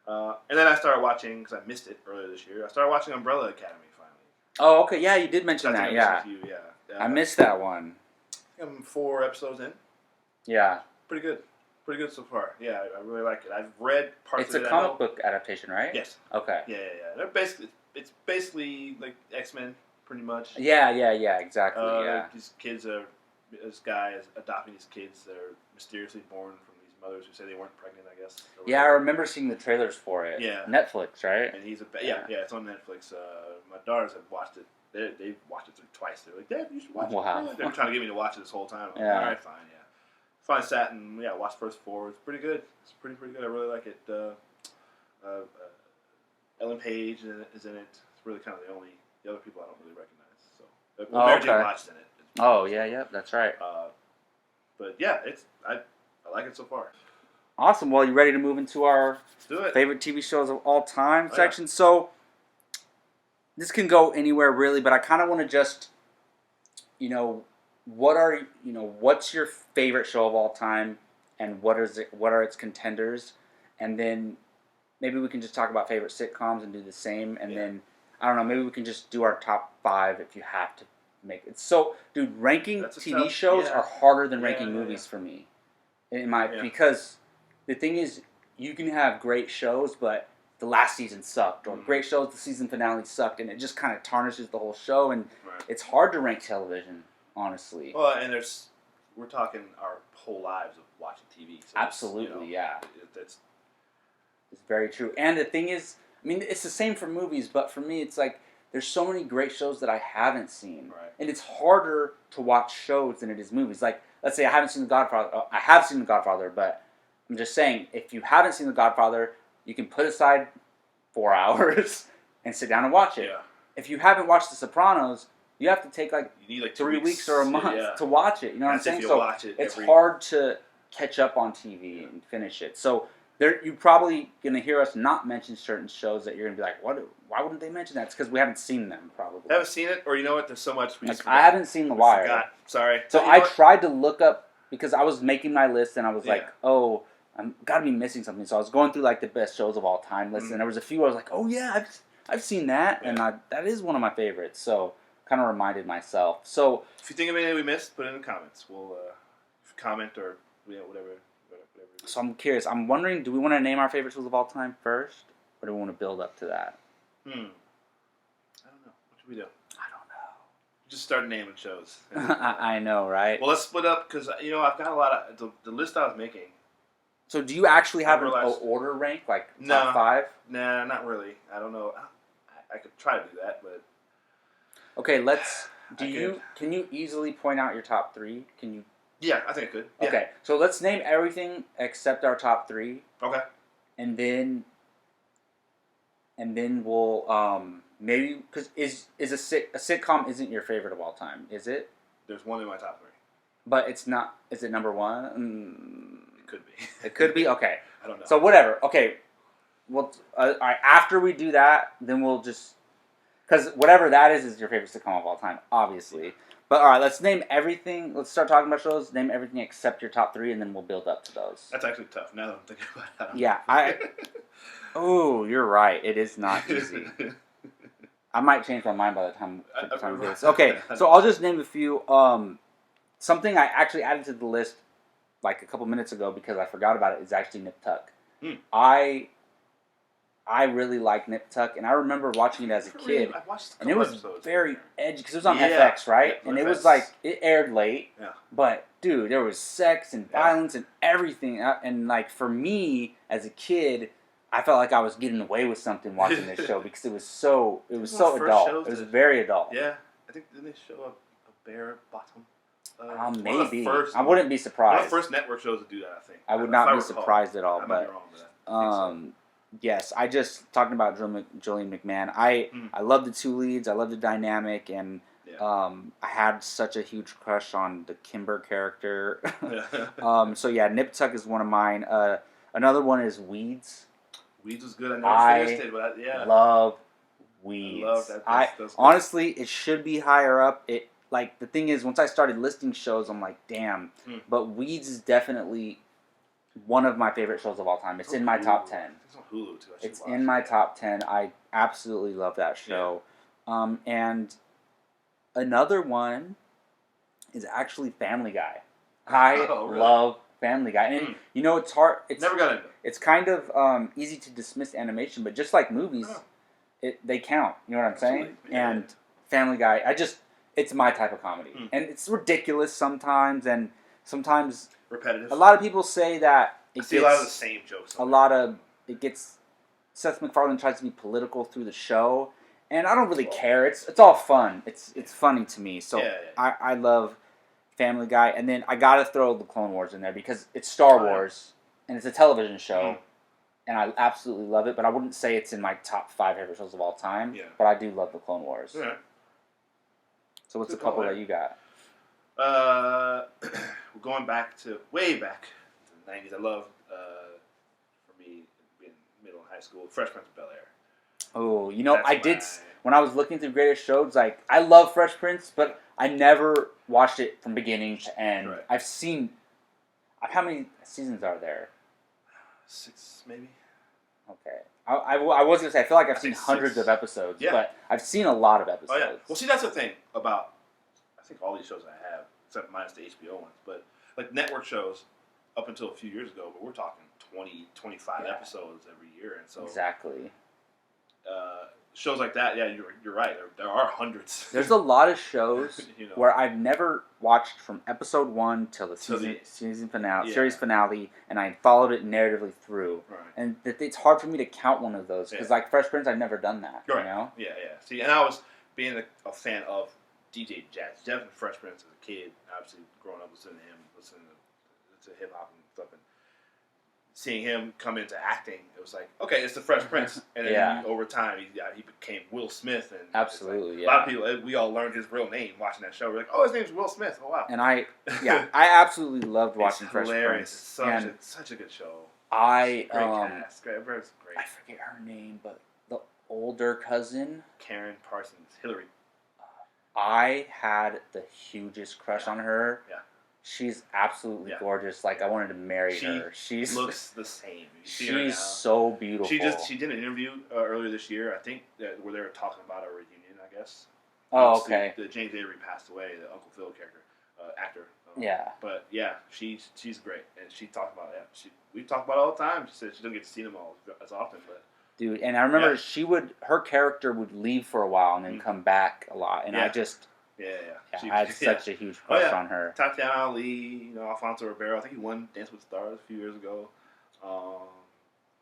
[SPEAKER 2] good. And then I started watching, because I missed it earlier this year, I started watching Umbrella Academy finally.
[SPEAKER 1] Oh, okay. Yeah, you did mention that. Yeah. I missed that one.
[SPEAKER 2] I'm 4 episodes in.
[SPEAKER 1] Yeah.
[SPEAKER 2] Pretty good so far. Yeah, I really like it. I've read parts
[SPEAKER 1] It's
[SPEAKER 2] of it.
[SPEAKER 1] It's a comic book adaptation, right?
[SPEAKER 2] Yes.
[SPEAKER 1] Okay.
[SPEAKER 2] Yeah. It's basically like X-Men, pretty much.
[SPEAKER 1] Yeah, exactly, yeah.
[SPEAKER 2] These kids this guy is adopting these kids that are mysteriously born from these mothers who say they weren't pregnant, I guess.
[SPEAKER 1] Yeah, I remember seeing the trailers for it.
[SPEAKER 2] Yeah.
[SPEAKER 1] Netflix, right?
[SPEAKER 2] And he's it's on Netflix. My daughters have watched it. They've watched it twice. They're like, Dad, you should watch it.
[SPEAKER 1] Wow.
[SPEAKER 2] They were trying to get me to watch it this whole time. I'm like,
[SPEAKER 1] Yeah.
[SPEAKER 2] all right, fine, yeah. Finally sat and watched first 4. It's pretty good. It's pretty good. I really like it. Ellen Page is in it. It's really kind of the other people I don't really recognize. So Mary J. Blige's in it.
[SPEAKER 1] Oh yeah, that's right.
[SPEAKER 2] But yeah, I like it so far.
[SPEAKER 1] Awesome. Well, you ready to move into our favorite TV shows of all time section? Yeah. So this can go anywhere really, but I kind of want to just, what's your favorite show of all time, and what are its contenders, and then maybe we can just talk about favorite sitcoms and do the same, and then I don't know, maybe we can just do our top 5 if you have to make it. So, dude, ranking TV shows are harder than ranking movies for me, because the thing is, you can have great shows, but the last season sucked, or great shows, the season finale sucked, and it just kind of tarnishes the whole show, and it's hard to rank television, honestly.
[SPEAKER 2] Well, and we're talking our whole lives of watching TV. So
[SPEAKER 1] absolutely,
[SPEAKER 2] it's
[SPEAKER 1] very true. And the thing is, I mean, it's the same for movies, but for me, it's like, there's so many great shows that I haven't seen.
[SPEAKER 2] Right.
[SPEAKER 1] And it's harder to watch shows than it is movies. Like, let's say I haven't seen The Godfather. I have seen The Godfather, but I'm just saying, if you haven't seen The Godfather, you can put aside 4 hours and sit down and watch it.
[SPEAKER 2] Yeah.
[SPEAKER 1] If you haven't watched The Sopranos, you have to take
[SPEAKER 2] you need
[SPEAKER 1] 3 weeks or a month to watch it. You know what I'm saying?
[SPEAKER 2] So watch it
[SPEAKER 1] it's hard to catch up on TV and finish it. So you're probably going to hear us not mention certain shows that you're going to be like, why wouldn't they mention that? It's because we haven't seen them, probably.
[SPEAKER 2] I haven't seen it, or you know what? There's so much.
[SPEAKER 1] I haven't seen The Wire.
[SPEAKER 2] Forgot. Sorry.
[SPEAKER 1] So I tried to look up, because I was making my list, and I was like, oh, I'm got to be missing something. So I was going through like the best shows of all time list, and there was a few where I was like, oh yeah, I've seen that, and that is one of my favorites. So kind of reminded myself. So
[SPEAKER 2] if you think of anything we missed, put it in the comments. We'll comment or whatever.
[SPEAKER 1] So I'm curious. I'm wondering, do we want to name our favorite shows of all time first, or do we want to build up to that?
[SPEAKER 2] I don't know. What should we do?
[SPEAKER 1] I don't know.
[SPEAKER 2] Just start naming shows.
[SPEAKER 1] I know, right?
[SPEAKER 2] Well, let's split up, because I've got a lot of the list I was making.
[SPEAKER 1] So do you actually have an order rank, like top 5?
[SPEAKER 2] Nah, not really. I don't know. I could try to do that, but
[SPEAKER 1] okay. Can you easily point out your top 3? Can you?
[SPEAKER 2] Yeah, I think I could. Yeah.
[SPEAKER 1] Okay, so let's name everything except our top 3.
[SPEAKER 2] Okay.
[SPEAKER 1] And then we'll maybe, because is a sitcom isn't your favorite of all time, is it?
[SPEAKER 2] There's one in my top 3.
[SPEAKER 1] But it's not. Is it number 1?
[SPEAKER 2] It could be.
[SPEAKER 1] It could be. Okay.
[SPEAKER 2] I don't know.
[SPEAKER 1] So whatever. Okay. Well, all right. After we do that, then we'll just, because whatever that is your favorite sitcom of all time, obviously. Yeah. But all right, let's name everything. Let's start talking about shows. Name everything except your top 3, and then we'll build up to those.
[SPEAKER 2] That's actually tough. Now that I'm thinking about it.
[SPEAKER 1] Yeah, oh, you're right. It is not easy. I might change my mind by the time we do this. Okay, so I'll just name a few. Something I actually added to the list like a couple minutes ago because I forgot about it is actually Nip Tuck. I really like Nip Tuck, and I remember watching it as a kid, and it was very edgy because it was on FX, right? Yeah, and it was like, it aired late, but dude, there was sex and violence and everything. And like for me as a kid, I felt like I was getting away with something watching this show because it was so adult. It was very adult.
[SPEAKER 2] Yeah, I think didn't they show a bare bottom?
[SPEAKER 1] Maybe. I wouldn't be surprised.
[SPEAKER 2] One of the first network shows to do that, I think.
[SPEAKER 1] I would not be surprised at all.
[SPEAKER 2] I might be wrong with that.
[SPEAKER 1] Yes, I just talking about Julian McMahon. I love the two leads. I love the dynamic, and I had such a huge crush on the Kimber character. So yeah, Nip Tuck is one of mine. Another one is Weeds.
[SPEAKER 2] Weeds was good. I never finished it, but
[SPEAKER 1] love Weeds.
[SPEAKER 2] I love that. That's
[SPEAKER 1] honestly, it should be higher up. It like the thing is, once I started listing shows, I'm like, damn. But Weeds is definitely one of my favorite shows of all time. It's in my top 10.
[SPEAKER 2] It's on Hulu too.
[SPEAKER 1] It's in my top 10. I absolutely love that show. Yeah. And another one is actually Family Guy. I love Family Guy. And you know, it's hard. It's
[SPEAKER 2] never got into it.
[SPEAKER 1] It's kind of easy to dismiss animation, but just like movies, they count. You know what I'm saying? Yeah. And Family Guy, it's my type of comedy. And it's ridiculous sometimes, and sometimes
[SPEAKER 2] repetitive.
[SPEAKER 1] A lot of people say that
[SPEAKER 2] I see a lot of the same jokes.
[SPEAKER 1] Seth MacFarlane tries to be political through the show, and I don't really care. It's all fun. It's funny to me. So I love Family Guy, and then I gotta throw the Clone Wars in there because it's Star Wars and it's a television show, and I absolutely love it. But I wouldn't say it's in my top 5 favorite shows of all time. Yeah. But I do love the Clone Wars. Yeah. So what's a couple that you got?
[SPEAKER 2] We're going way back to the 90s. I love, for me, being middle and high school, Fresh Prince of Bel-Air.
[SPEAKER 1] Oh, you know, when I was looking through greatest shows, like, I love Fresh Prince, but I never watched it from beginning to end. Right. I've seen, how many seasons are there?
[SPEAKER 2] 6, maybe.
[SPEAKER 1] Okay. I was going to say, I feel like I've seen hundreds of episodes, but I've seen a lot of episodes.
[SPEAKER 2] Oh, yeah. Well, see, that's the thing about, I think all these shows I have, except minus the HBO ones, but like network shows up until a few years ago, but we're talking 20, 25 episodes every year. And so
[SPEAKER 1] exactly.
[SPEAKER 2] Shows like that, you're right. There are hundreds.
[SPEAKER 1] There's a lot of shows where I've never watched from episode 1 till the season finale, series finale, and I followed it narratively through. Right. And it's hard for me to count one of those because, like Fresh Prince, I've never done that. Right. You know? Yeah, yeah. See, and I was being a fan of DJ Jazz Jeff and Fresh Prince as a kid. Obviously, growing up listening to him, listening to hip hop and stuff, and seeing him come into acting, it was like, okay, it's the Fresh Prince. And then over time, he became Will Smith. And absolutely,
[SPEAKER 2] a lot of people, we all learned his real name watching that show. We're like, oh, his name's Will Smith. Oh, wow.
[SPEAKER 1] And I absolutely loved watching Fresh Prince.
[SPEAKER 2] It's such a good show.
[SPEAKER 1] Great
[SPEAKER 2] cast. Great.
[SPEAKER 1] I forget her name, but the older cousin,
[SPEAKER 2] Karen Parsons, Hillary.
[SPEAKER 1] I had the hugest crush on her. Yeah. She's absolutely gorgeous. Like, I wanted to marry her. She
[SPEAKER 2] looks the same.
[SPEAKER 1] She's so beautiful.
[SPEAKER 2] She did an interview earlier this year, I think, where they were talking about a reunion, I guess.
[SPEAKER 1] Oh, okay.
[SPEAKER 2] James Avery passed away, the Uncle Phil character, actor. But, she's great. And she talked about we talk about it all the time. She said she doesn't get to see them all as often, but...
[SPEAKER 1] Dude, and I remember her character would leave for a while and then come back a lot. And I just... I had such a huge crush on her.
[SPEAKER 2] Tatiana Ali, Alfonso Ribeiro. I think he won Dance with the Stars a few years ago.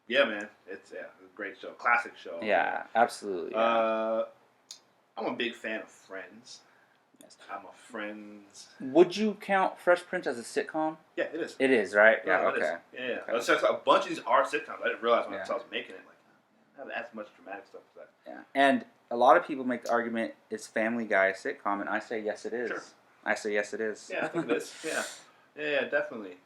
[SPEAKER 2] Man, it's a great show, classic show.
[SPEAKER 1] Yeah, absolutely.
[SPEAKER 2] Yeah. I'm a big fan of Friends. Yes. I'm a Friends.
[SPEAKER 1] Would you count Fresh Prince as a sitcom?
[SPEAKER 2] Yeah, it is.
[SPEAKER 1] It is, right?
[SPEAKER 2] Yeah, okay. Yeah. Okay. A bunch of these are sitcoms. I didn't realize when I was making it. Like, not as much dramatic stuff as that.
[SPEAKER 1] Yeah, and a lot of people make the argument, is Family Guy a sitcom? And I say, yes, it is. Sure. I say, yes, it is.
[SPEAKER 2] Yeah, I think it is. Yeah, definitely.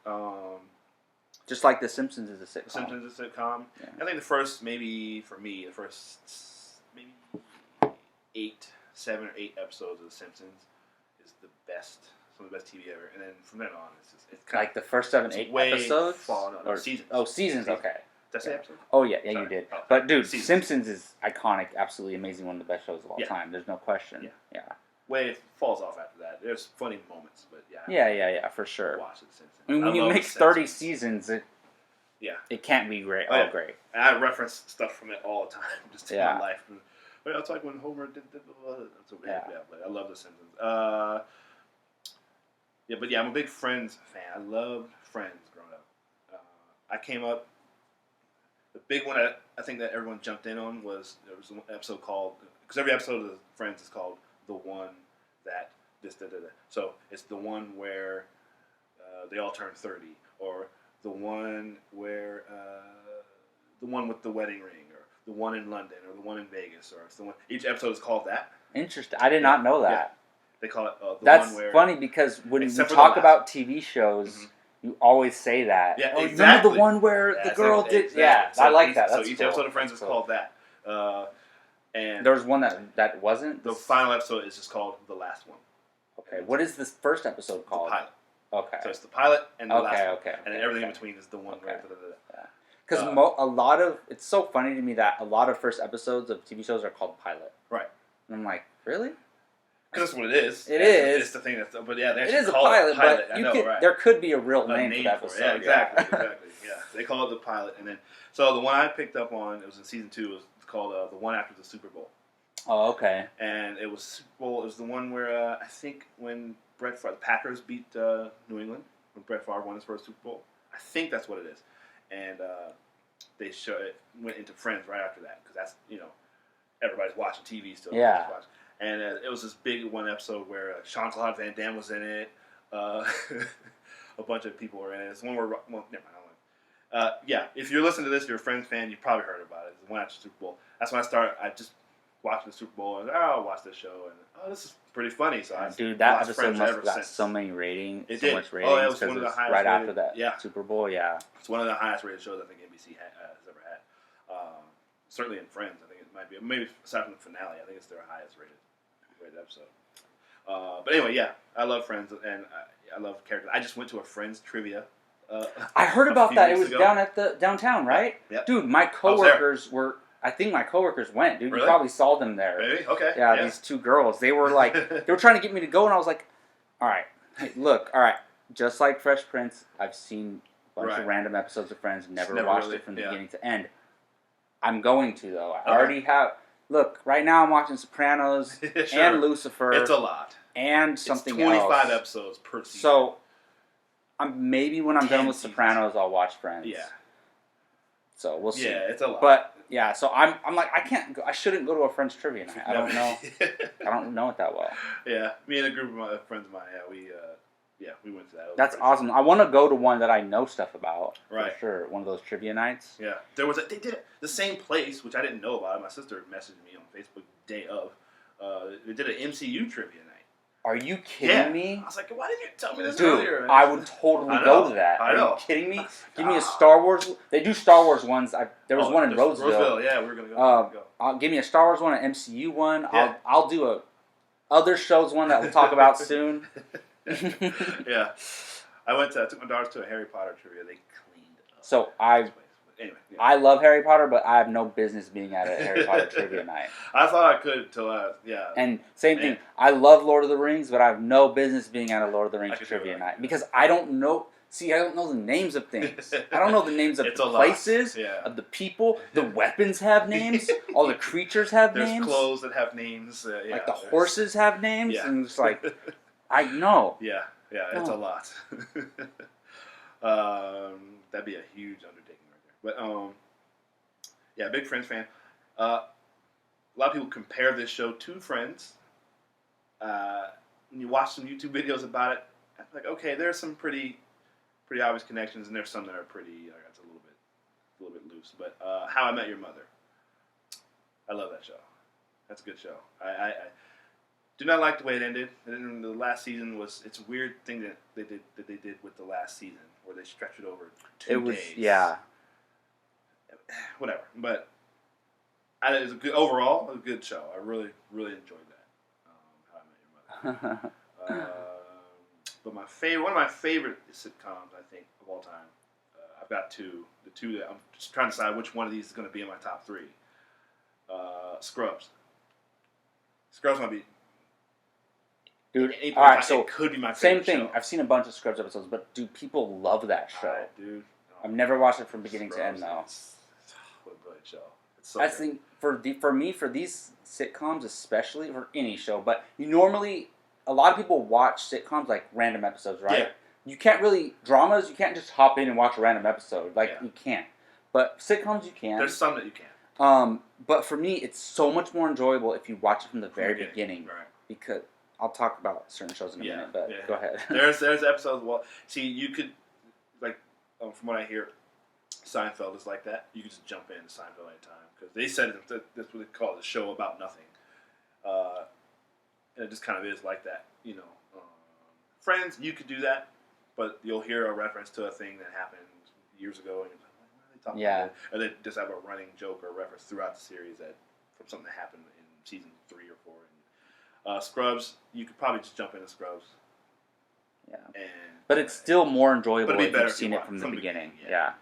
[SPEAKER 1] Just like The Simpsons is a sitcom.
[SPEAKER 2] Simpsons is a sitcom. Yeah. I think the first 7 or 8 episodes of The Simpsons is the best, some of the best TV ever. And then from then on, it's kind
[SPEAKER 1] like the first 7, 8 episodes?
[SPEAKER 2] Seasons.
[SPEAKER 1] Oh, seasons, okay.
[SPEAKER 2] Did I say episode?
[SPEAKER 1] Oh, yeah, you did. But, dude, Simpsons is iconic, absolutely amazing, one of the best shows of all time. There's no question. Yeah.
[SPEAKER 2] It falls off after that. There's funny moments, but
[SPEAKER 1] Yeah, for sure.
[SPEAKER 2] Watch The Simpsons.
[SPEAKER 1] I mean, when you make 30 seasons, it can't be great. Great.
[SPEAKER 2] And I reference stuff from it all the time, just in my life. But it's like when Homer did but I love The Simpsons. Yeah, but yeah, I'm a big Friends fan. I loved Friends growing up. I came up. The big one I think that everyone jumped in on was there was an episode called because every episode of Friends is called the one that this da da da. So it's the one where they all turn 30, or the one where the one with the wedding ring, or the one in London, or the one in Vegas, or it's the one. Each episode is called that.
[SPEAKER 1] Interesting. I did not know that.
[SPEAKER 2] Yeah. They call it the
[SPEAKER 1] That's
[SPEAKER 2] one where.
[SPEAKER 1] funny because when we
[SPEAKER 2] Except for
[SPEAKER 1] talk
[SPEAKER 2] the
[SPEAKER 1] about TV shows,
[SPEAKER 2] Mhm.
[SPEAKER 1] you always say that.
[SPEAKER 2] Yeah,
[SPEAKER 1] oh,
[SPEAKER 2] exactly.
[SPEAKER 1] Remember the one where the girl did?
[SPEAKER 2] Exactly.
[SPEAKER 1] Yeah,
[SPEAKER 2] So
[SPEAKER 1] I like that.
[SPEAKER 2] So
[SPEAKER 1] That's
[SPEAKER 2] each
[SPEAKER 1] cool.
[SPEAKER 2] episode of Friends
[SPEAKER 1] That's
[SPEAKER 2] is
[SPEAKER 1] cool.
[SPEAKER 2] called that. And
[SPEAKER 1] there was one that wasn't.
[SPEAKER 2] the final episode is just called the last one.
[SPEAKER 1] Okay, what is this first episode called?
[SPEAKER 2] The pilot.
[SPEAKER 1] Okay.
[SPEAKER 2] So it's the pilot and the last one.
[SPEAKER 1] Okay.
[SPEAKER 2] And then everything in between is the one where.
[SPEAKER 1] Because a lot of it's so funny to me that a lot of first episodes of TV shows are called pilot.
[SPEAKER 2] Right.
[SPEAKER 1] And I'm like, really?
[SPEAKER 2] Because that's what it is.
[SPEAKER 1] Is.
[SPEAKER 2] It's the thing that's. But yeah, they
[SPEAKER 1] It
[SPEAKER 2] actually
[SPEAKER 1] is a
[SPEAKER 2] call
[SPEAKER 1] pilot,
[SPEAKER 2] it pilot.
[SPEAKER 1] but
[SPEAKER 2] I know, right?
[SPEAKER 1] there could be a real name for
[SPEAKER 2] name
[SPEAKER 1] that
[SPEAKER 2] for
[SPEAKER 1] episode.
[SPEAKER 2] it. Yeah, exactly.
[SPEAKER 1] Yeah.
[SPEAKER 2] Exactly. Yeah, they call it the pilot, and then so the one I picked up on it was in season 2. It was called the one after the Super Bowl.
[SPEAKER 1] Oh, okay.
[SPEAKER 2] And it was Super Bowl. It was the one where I think when the Packers beat New England, when Brett Favre won his first Super Bowl. I think that's what it is. And they it went into Friends right after that because that's everybody's watching TV still.
[SPEAKER 1] Yeah.
[SPEAKER 2] And it was this big one episode where Jean-Claude Van Damme was in it. A bunch of people were in it. It's one where never mind. Yeah, if you're listening to this, you're a Friends fan, you've probably heard about it. It's the one after the Super Bowl. That's when I started. I just watching the Super Bowl and I'll watch this show and this is pretty funny. So
[SPEAKER 1] dude, that
[SPEAKER 2] watched
[SPEAKER 1] episode
[SPEAKER 2] Friends
[SPEAKER 1] must
[SPEAKER 2] ever
[SPEAKER 1] have got
[SPEAKER 2] since.
[SPEAKER 1] so many ratings.
[SPEAKER 2] It
[SPEAKER 1] so
[SPEAKER 2] did.
[SPEAKER 1] much ratings.
[SPEAKER 2] Oh, yeah, it was one of the highest
[SPEAKER 1] right
[SPEAKER 2] rated,
[SPEAKER 1] after that Super Bowl. Yeah,
[SPEAKER 2] it's one of the highest rated shows I think NBC has ever had. Certainly in Friends, I think it might be. Maybe aside from the finale, I think it's their highest rated episode. But anyway, yeah, I love Friends and I love characters. I just went to a Friends trivia.
[SPEAKER 1] I heard about that. It was
[SPEAKER 2] ago.
[SPEAKER 1] down at the downtown, right?
[SPEAKER 2] Yep.
[SPEAKER 1] Dude, my coworkers were. I think my coworkers went. Dude,
[SPEAKER 2] Really?
[SPEAKER 1] you probably saw them there.
[SPEAKER 2] Maybe? Okay.
[SPEAKER 1] Yeah, these two girls. They were like, they were trying to get me to go, and I was like, all right, hey, look, all right. Just like Fresh Prince, I've seen a bunch of random episodes of Friends. Never watched it from beginning to end. I'm going to though. I already have. Look, right now I'm watching Sopranos
[SPEAKER 2] Sure.
[SPEAKER 1] and Lucifer.
[SPEAKER 2] It's a lot.
[SPEAKER 1] And something
[SPEAKER 2] it's 25
[SPEAKER 1] else.
[SPEAKER 2] episodes per season.
[SPEAKER 1] So, maybe when I'm done with
[SPEAKER 2] seasons.
[SPEAKER 1] Sopranos, I'll watch Friends.
[SPEAKER 2] Yeah.
[SPEAKER 1] So we'll see.
[SPEAKER 2] Yeah, it's a lot.
[SPEAKER 1] But yeah, so I'm like I can't go, I shouldn't go to a Friends trivia night. I don't know. I don't know it that well.
[SPEAKER 2] Yeah, me and a group of my friends of mine. Yeah, we went to that.
[SPEAKER 1] That's awesome. I want to go to one that I know stuff about.
[SPEAKER 2] Right.
[SPEAKER 1] For sure. One of those trivia nights.
[SPEAKER 2] Yeah, they did it the same place, which I didn't know about. My sister messaged me on Facebook day of. They did an MCU trivia night.
[SPEAKER 1] Are you kidding me?
[SPEAKER 2] I was like, why didn't you tell me this
[SPEAKER 1] Dude,
[SPEAKER 2] earlier?
[SPEAKER 1] I would totally go to that. Are you kidding me? Give me a Star Wars. They do Star Wars ones. There was one in Roseville.
[SPEAKER 2] Yeah, we were gonna go.
[SPEAKER 1] Give me a Star Wars one, an MCU one.
[SPEAKER 2] Yeah.
[SPEAKER 1] I'll do a other shows one that we'll talk about soon.
[SPEAKER 2] Yeah, I took my daughters to a Harry Potter trivia. They cleaned up.
[SPEAKER 1] So
[SPEAKER 2] Anyway, yeah.
[SPEAKER 1] I love Harry Potter, but I have no business being at a Harry Potter trivia night.
[SPEAKER 2] I thought I could until yeah.
[SPEAKER 1] And same thing. I love Lord of the Rings, but I have no business being at a Lord of the Rings trivia night because I don't know. See, I don't know the names of things. I don't know the names of the places, of the people. The weapons have names. All the creatures have names.
[SPEAKER 2] There's clothes that have names.
[SPEAKER 1] Like the horses have names,
[SPEAKER 2] Yeah.
[SPEAKER 1] and it's like I know.
[SPEAKER 2] Yeah, it's a lot. That'd be a huge undertaking right there. But yeah, big Friends fan. A lot of people compare this show to Friends. When you watch some YouTube videos about it, I'm like, okay, there's some pretty obvious connections, and there's some that are pretty. That's a little bit loose. But How I Met Your Mother. I love that show. That's a good show. I do not like the way it ended. And then the last season it's a weird thing that they did with the last season where they stretched it over 2 days.
[SPEAKER 1] Yeah.
[SPEAKER 2] Whatever, but it was overall a good show. I really enjoyed that. How I Met Your Mother. But one of my favorite sitcoms, I think, of all time. I've got two. The two that I'm just trying to decide which one of these is going to be in my top 3. Scrubs. Scrubs might be.
[SPEAKER 1] Dude, all right, so
[SPEAKER 2] it could be my
[SPEAKER 1] same
[SPEAKER 2] favorite
[SPEAKER 1] thing.
[SPEAKER 2] show.
[SPEAKER 1] I've seen a bunch of Scrubs episodes, but do people love that show?
[SPEAKER 2] Dude.
[SPEAKER 1] I've never watched it from beginning to end, though.
[SPEAKER 2] What a brilliant show. It's so
[SPEAKER 1] I think for me, for these sitcoms, especially, for any show, but you normally, a lot of people watch sitcoms like random episodes, right?
[SPEAKER 2] Yeah.
[SPEAKER 1] You can't really dramas. You can't just hop in and watch a random episode. Like you can't. But sitcoms, you can.
[SPEAKER 2] There's some that you can.
[SPEAKER 1] But for me, it's so much more enjoyable if you watch it from the very beginning.
[SPEAKER 2] Right.
[SPEAKER 1] Because I'll talk about certain shows in a minute. But go ahead.
[SPEAKER 2] There's episodes. Well, see, you could like from what I hear, Seinfeld is like that. You can just jump into Seinfeld anytime because they said that's what they call it, a show about nothing. And it just kind of is like that, you know. Friends, you could do that, but you'll hear a reference to a thing that happened years ago, and you're like, what are they talking about? And they just have a running joke or a reference throughout the series from something that happened in season 3 or 4. And, Scrubs, you could probably just jump into Scrubs.
[SPEAKER 1] Yeah.
[SPEAKER 2] But
[SPEAKER 1] it's still more enjoyable if you've seen it from the beginning. Yeah.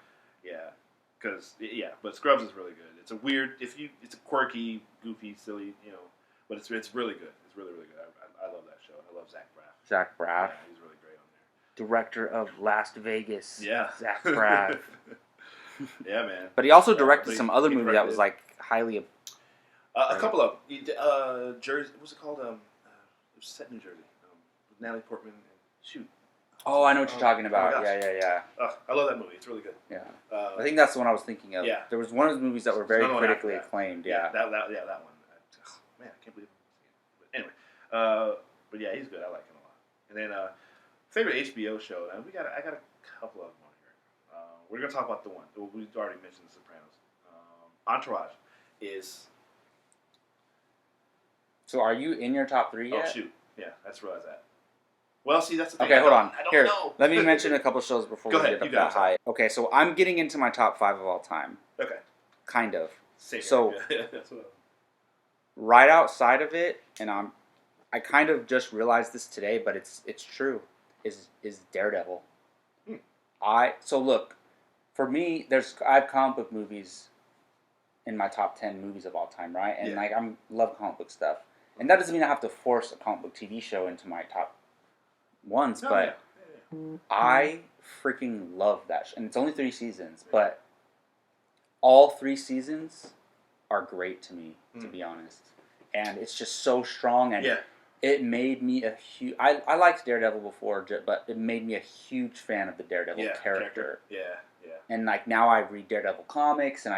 [SPEAKER 2] But Scrubs is really good. It's a weird, it's a quirky, goofy, silly, you know, but it's really good. It's really, really good. I love that show. I love Zach Braff.
[SPEAKER 1] Zach Braff.
[SPEAKER 2] Yeah, he's really great on there.
[SPEAKER 1] Director of Las Vegas.
[SPEAKER 2] Yeah.
[SPEAKER 1] Zach Braff.
[SPEAKER 2] Yeah, man.
[SPEAKER 1] But he also directed some other movie that was like highly.
[SPEAKER 2] A couple of Jersey. What's it called? It was set in New Jersey. With Natalie Portman. Shoot.
[SPEAKER 1] Oh, I know what you're talking about.
[SPEAKER 2] Oh
[SPEAKER 1] yeah.
[SPEAKER 2] I love that movie. It's really good.
[SPEAKER 1] Yeah. I think that's the one I was thinking of.
[SPEAKER 2] Yeah.
[SPEAKER 1] There was one of the movies that were very critically acclaimed. Yeah.
[SPEAKER 2] That one. Man, I can't believe it. But anyway, but yeah, he's good. I like him a lot. And then favorite HBO show. I got a couple of them on here. We're gonna talk about the one we already mentioned, The Sopranos. Entourage is.
[SPEAKER 1] So are you in your top 3 yet?
[SPEAKER 2] Oh shoot! Yeah, I just realized that. Well, see, that's the thing.
[SPEAKER 1] Okay, hold on.
[SPEAKER 2] I don't
[SPEAKER 1] Here,
[SPEAKER 2] know.
[SPEAKER 1] let me mention a couple shows before
[SPEAKER 2] Go
[SPEAKER 1] we
[SPEAKER 2] ahead,
[SPEAKER 1] get up that high. Okay, so I'm getting into my top 5 of all time.
[SPEAKER 2] Okay.
[SPEAKER 1] Kind of.
[SPEAKER 2] Same
[SPEAKER 1] so,
[SPEAKER 2] that's what
[SPEAKER 1] right outside of it, and I kind of just realized this today, but it's true. Is Daredevil. So look, for me, I have comic book movies in my top 10 movies of all time, right? And like I love comic book stuff, and that doesn't mean I have to force a comic book TV show into my top ones, but I freaking love that show. And it's only 3 seasons, but all 3 seasons are great to me, to be honest. And it's just so strong, and it made me a huge. I liked Daredevil before, but it made me a huge fan of the Daredevil character.
[SPEAKER 2] Yeah.
[SPEAKER 1] And like now I read Daredevil comics, and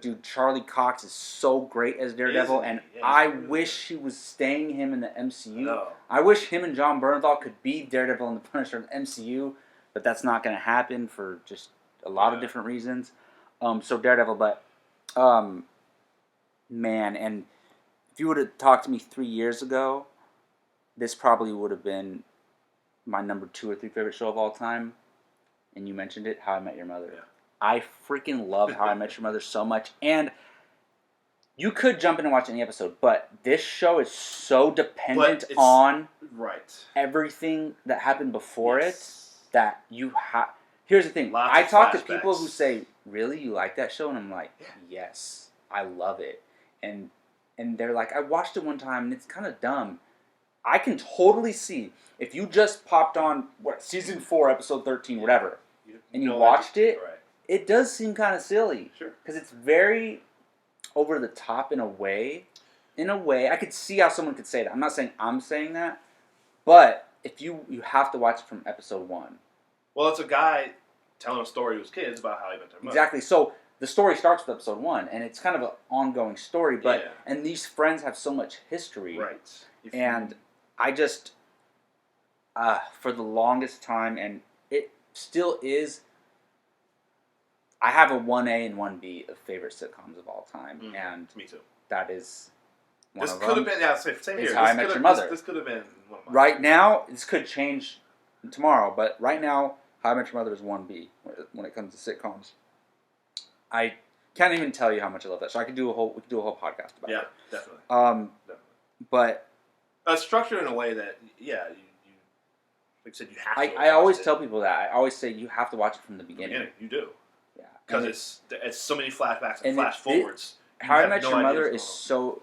[SPEAKER 1] dude, Charlie Cox is so great as Daredevil, and I wish he was staying him in the MCU. I wish him and John Bernthal could be Daredevil and the Punisher in the MCU, but that's not going to happen for just a lot of different reasons. So Daredevil, but man, and if you would have talked to me 3 years ago, this probably would have been my number 2 or 3 favorite show of all time. And you mentioned it, How I Met Your Mother. Yeah. I freaking love How I Met Your Mother so much. And you could jump in and watch any episode, but this show is so dependent on everything that happened before it that you have. Here's the thing. I talk to people who say, really, you like that show? And I'm like, yes, I love it. And they're like, I watched it one time and it's kind of dumb. I can totally see if you just popped on season 4, episode 13, whatever, and you watched it. It does seem kind of silly. Sure. Because it's very over the top in a way. I could see how someone could say that. I'm not saying I'm saying that, but if you have to watch it from episode 1.
[SPEAKER 2] Well, it's a guy telling a story to his kids about how he met their mother.
[SPEAKER 1] Exactly. So the story starts with episode 1, and it's kind of an ongoing story. But and these friends have so much history.
[SPEAKER 2] Right.
[SPEAKER 1] And I just, for the longest time, and it still is. I have a 1A and 1B of favorite sitcoms of all time, and
[SPEAKER 2] me too.
[SPEAKER 1] That is one
[SPEAKER 2] this
[SPEAKER 1] of them.
[SPEAKER 2] This could have been, same here.
[SPEAKER 1] How I Met Your Mother.
[SPEAKER 2] This could have been one of mine.
[SPEAKER 1] Right now, this could change tomorrow, but right now, How I Met Your Mother is 1B when it comes to sitcoms. I can't even tell you how much I love that. So we could do a whole podcast about it.
[SPEAKER 2] Yeah, definitely.
[SPEAKER 1] Definitely. But
[SPEAKER 2] structured in a way that you like I said, you have to.
[SPEAKER 1] I always tell people that. I always say you have to watch it from the beginning.
[SPEAKER 2] You do.
[SPEAKER 1] Yeah.
[SPEAKER 2] Because it's so many flashbacks and flash forwards.
[SPEAKER 1] How I Met Your Mother is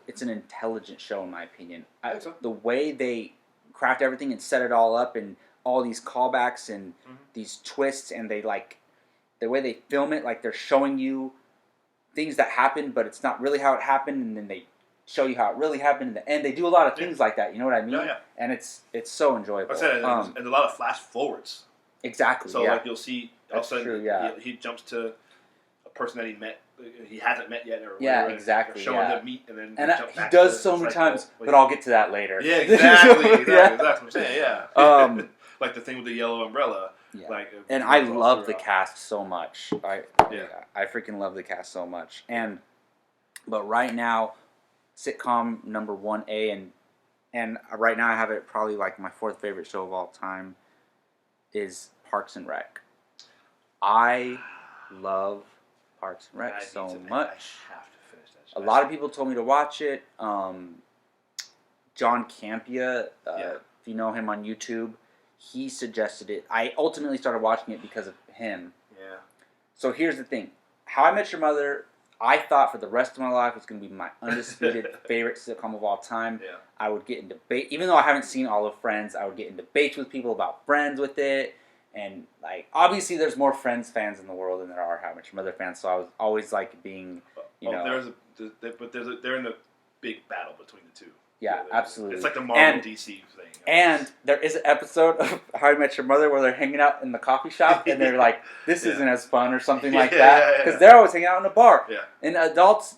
[SPEAKER 1] it's an intelligent show in my opinion.
[SPEAKER 2] I think so.
[SPEAKER 1] The way they craft everything and set it all up and all these callbacks and these twists and they the way they film it, like they're showing you things that happened but it's not really how it happened and then they show you how it really happened in the end. They do a lot of things like that. You know what I mean?
[SPEAKER 2] Yeah.
[SPEAKER 1] And it's so enjoyable.
[SPEAKER 2] I said, and a lot of flash forwards.
[SPEAKER 1] Exactly.
[SPEAKER 2] So like you'll see, all of a sudden,
[SPEAKER 1] true,
[SPEAKER 2] he jumps to a person that he hasn't met yet, or
[SPEAKER 1] whatever, exactly.
[SPEAKER 2] Showing them meet, and then
[SPEAKER 1] he does so many times, but I'll get to that later.
[SPEAKER 2] Yeah, exactly. That's what I'm saying. Yeah. Like the thing with the yellow umbrella.
[SPEAKER 1] Yeah.
[SPEAKER 2] Like,
[SPEAKER 1] and I love the cast so much. I freaking love the cast so much. But right now, sitcom number 1A, and right now I have it probably like my 4th favorite show of all time is Parks and Rec. I love Parks and Rec so much.
[SPEAKER 2] I have to finish that show.
[SPEAKER 1] A lot of people told me to watch it. John Campia, if you know him on YouTube, he suggested it. I ultimately started watching it because of him.
[SPEAKER 2] Yeah.
[SPEAKER 1] So here's the thing. How I Met Your Mother, I thought for the rest of my life was going to be my undisputed favorite sitcom of all time.
[SPEAKER 2] Yeah.
[SPEAKER 1] I would get in debate, even though I haven't seen all of Friends, I would get in debates with people about Friends with it. And, like, obviously there's more Friends fans in the world than there are How I Met Your Mother fans, so I was always, like, being, you know.
[SPEAKER 2] They're in a big battle between the two.
[SPEAKER 1] Yeah, absolutely.
[SPEAKER 2] It's like the Marvel DC thing.
[SPEAKER 1] And there is an episode of How I Met Your Mother where they're hanging out in the coffee shop and they're like, this isn't as fun or something like that. Because they're always hanging out in a bar.
[SPEAKER 2] Yeah.
[SPEAKER 1] And adults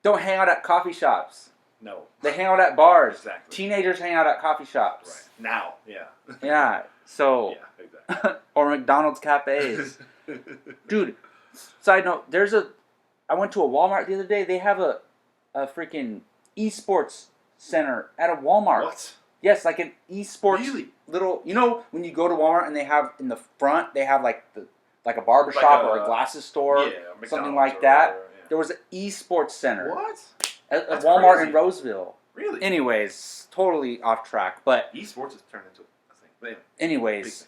[SPEAKER 1] don't hang out at coffee shops.
[SPEAKER 2] No.
[SPEAKER 1] They hang out at bars.
[SPEAKER 2] Exactly.
[SPEAKER 1] Teenagers hang out at coffee shops.
[SPEAKER 2] Right. Now, yeah.
[SPEAKER 1] Yeah, so.
[SPEAKER 2] Yeah, exactly.
[SPEAKER 1] Or McDonald's cafes. Dude, side note, I went to a Walmart the other day. They have a freaking esports center at a Walmart.
[SPEAKER 2] What?
[SPEAKER 1] Yes, like an esports
[SPEAKER 2] really?
[SPEAKER 1] little. You know when you go to Walmart and they have in the front they have like a barbershop or a glasses store, something like that.
[SPEAKER 2] Yeah.
[SPEAKER 1] There was an esports center.
[SPEAKER 2] What?
[SPEAKER 1] At Walmart
[SPEAKER 2] crazy.
[SPEAKER 1] in Roseville.
[SPEAKER 2] Really?
[SPEAKER 1] Anyways, totally off track, but
[SPEAKER 2] esports has turned into a thing. But
[SPEAKER 1] anyways,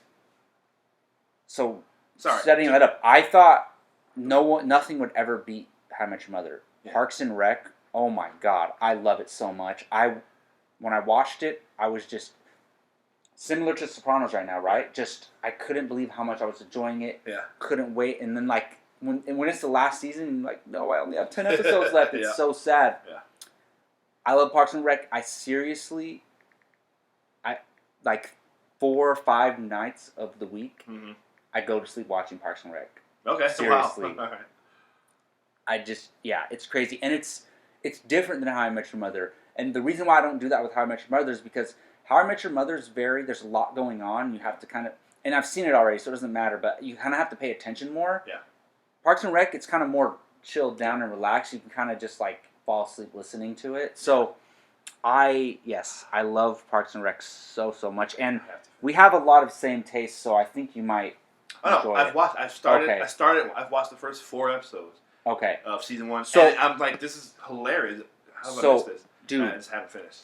[SPEAKER 1] so
[SPEAKER 2] sorry,
[SPEAKER 1] setting that up, I thought nothing would ever beat How I Met Your Mother.
[SPEAKER 2] Yeah.
[SPEAKER 1] Parks and Rec. Oh my God, I love it so much. When I watched it, I was just similar to Sopranos right now, right? Just I couldn't believe how much I was enjoying it.
[SPEAKER 2] Yeah.
[SPEAKER 1] Couldn't wait, and then like when it's the last season, like no, I only have 10 episodes left. It's so sad.
[SPEAKER 2] Yeah.
[SPEAKER 1] I love Parks and Rec. I like 4 or 5 nights of the week, I go to sleep watching Parks and Rec.
[SPEAKER 2] Okay.
[SPEAKER 1] Seriously.
[SPEAKER 2] Wow. All right.
[SPEAKER 1] It's crazy, and it's different than How I Met Your Mother. And the reason why I don't do that with How I Met Your Mother is because How I Met Your Mother is there's a lot going on. You have to kind of, and I've seen it already, so it doesn't matter, but you kind of have to pay attention more.
[SPEAKER 2] Yeah.
[SPEAKER 1] Parks and Rec, it's kind of more chilled down and relaxed. You can kind of just like fall asleep listening to it. So, I love Parks and Rec so much, and we have a lot of same tastes. So I think you might.
[SPEAKER 2] I've watched the first 4 episodes.
[SPEAKER 1] Okay.
[SPEAKER 2] Of season 1.
[SPEAKER 1] So
[SPEAKER 2] and I'm like, this is hilarious. How have I missed this?
[SPEAKER 1] Dude,
[SPEAKER 2] I just haven't finished.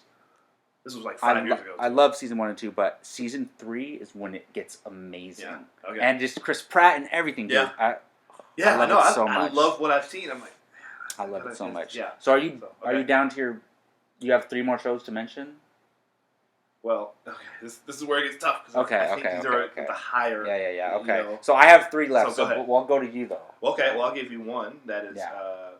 [SPEAKER 2] This was like 5 years ago.
[SPEAKER 1] I love season 1 and 2, but season 3 is when it gets amazing.
[SPEAKER 2] Yeah. Okay.
[SPEAKER 1] And just Chris Pratt and everything, dude.
[SPEAKER 2] Yeah.
[SPEAKER 1] I love it so much.
[SPEAKER 2] I love what I've seen. I'm like,
[SPEAKER 1] I love it so much.
[SPEAKER 2] Yeah.
[SPEAKER 1] So are you down to your? You have 3 more shows to mention?
[SPEAKER 2] Well, okay. This is where it gets tough. These are the higher.
[SPEAKER 1] Yeah. Okay.
[SPEAKER 2] You know.
[SPEAKER 1] So I have 3 left.
[SPEAKER 2] So
[SPEAKER 1] we'll go to you though.
[SPEAKER 2] Okay. Well, I'll give you one that is a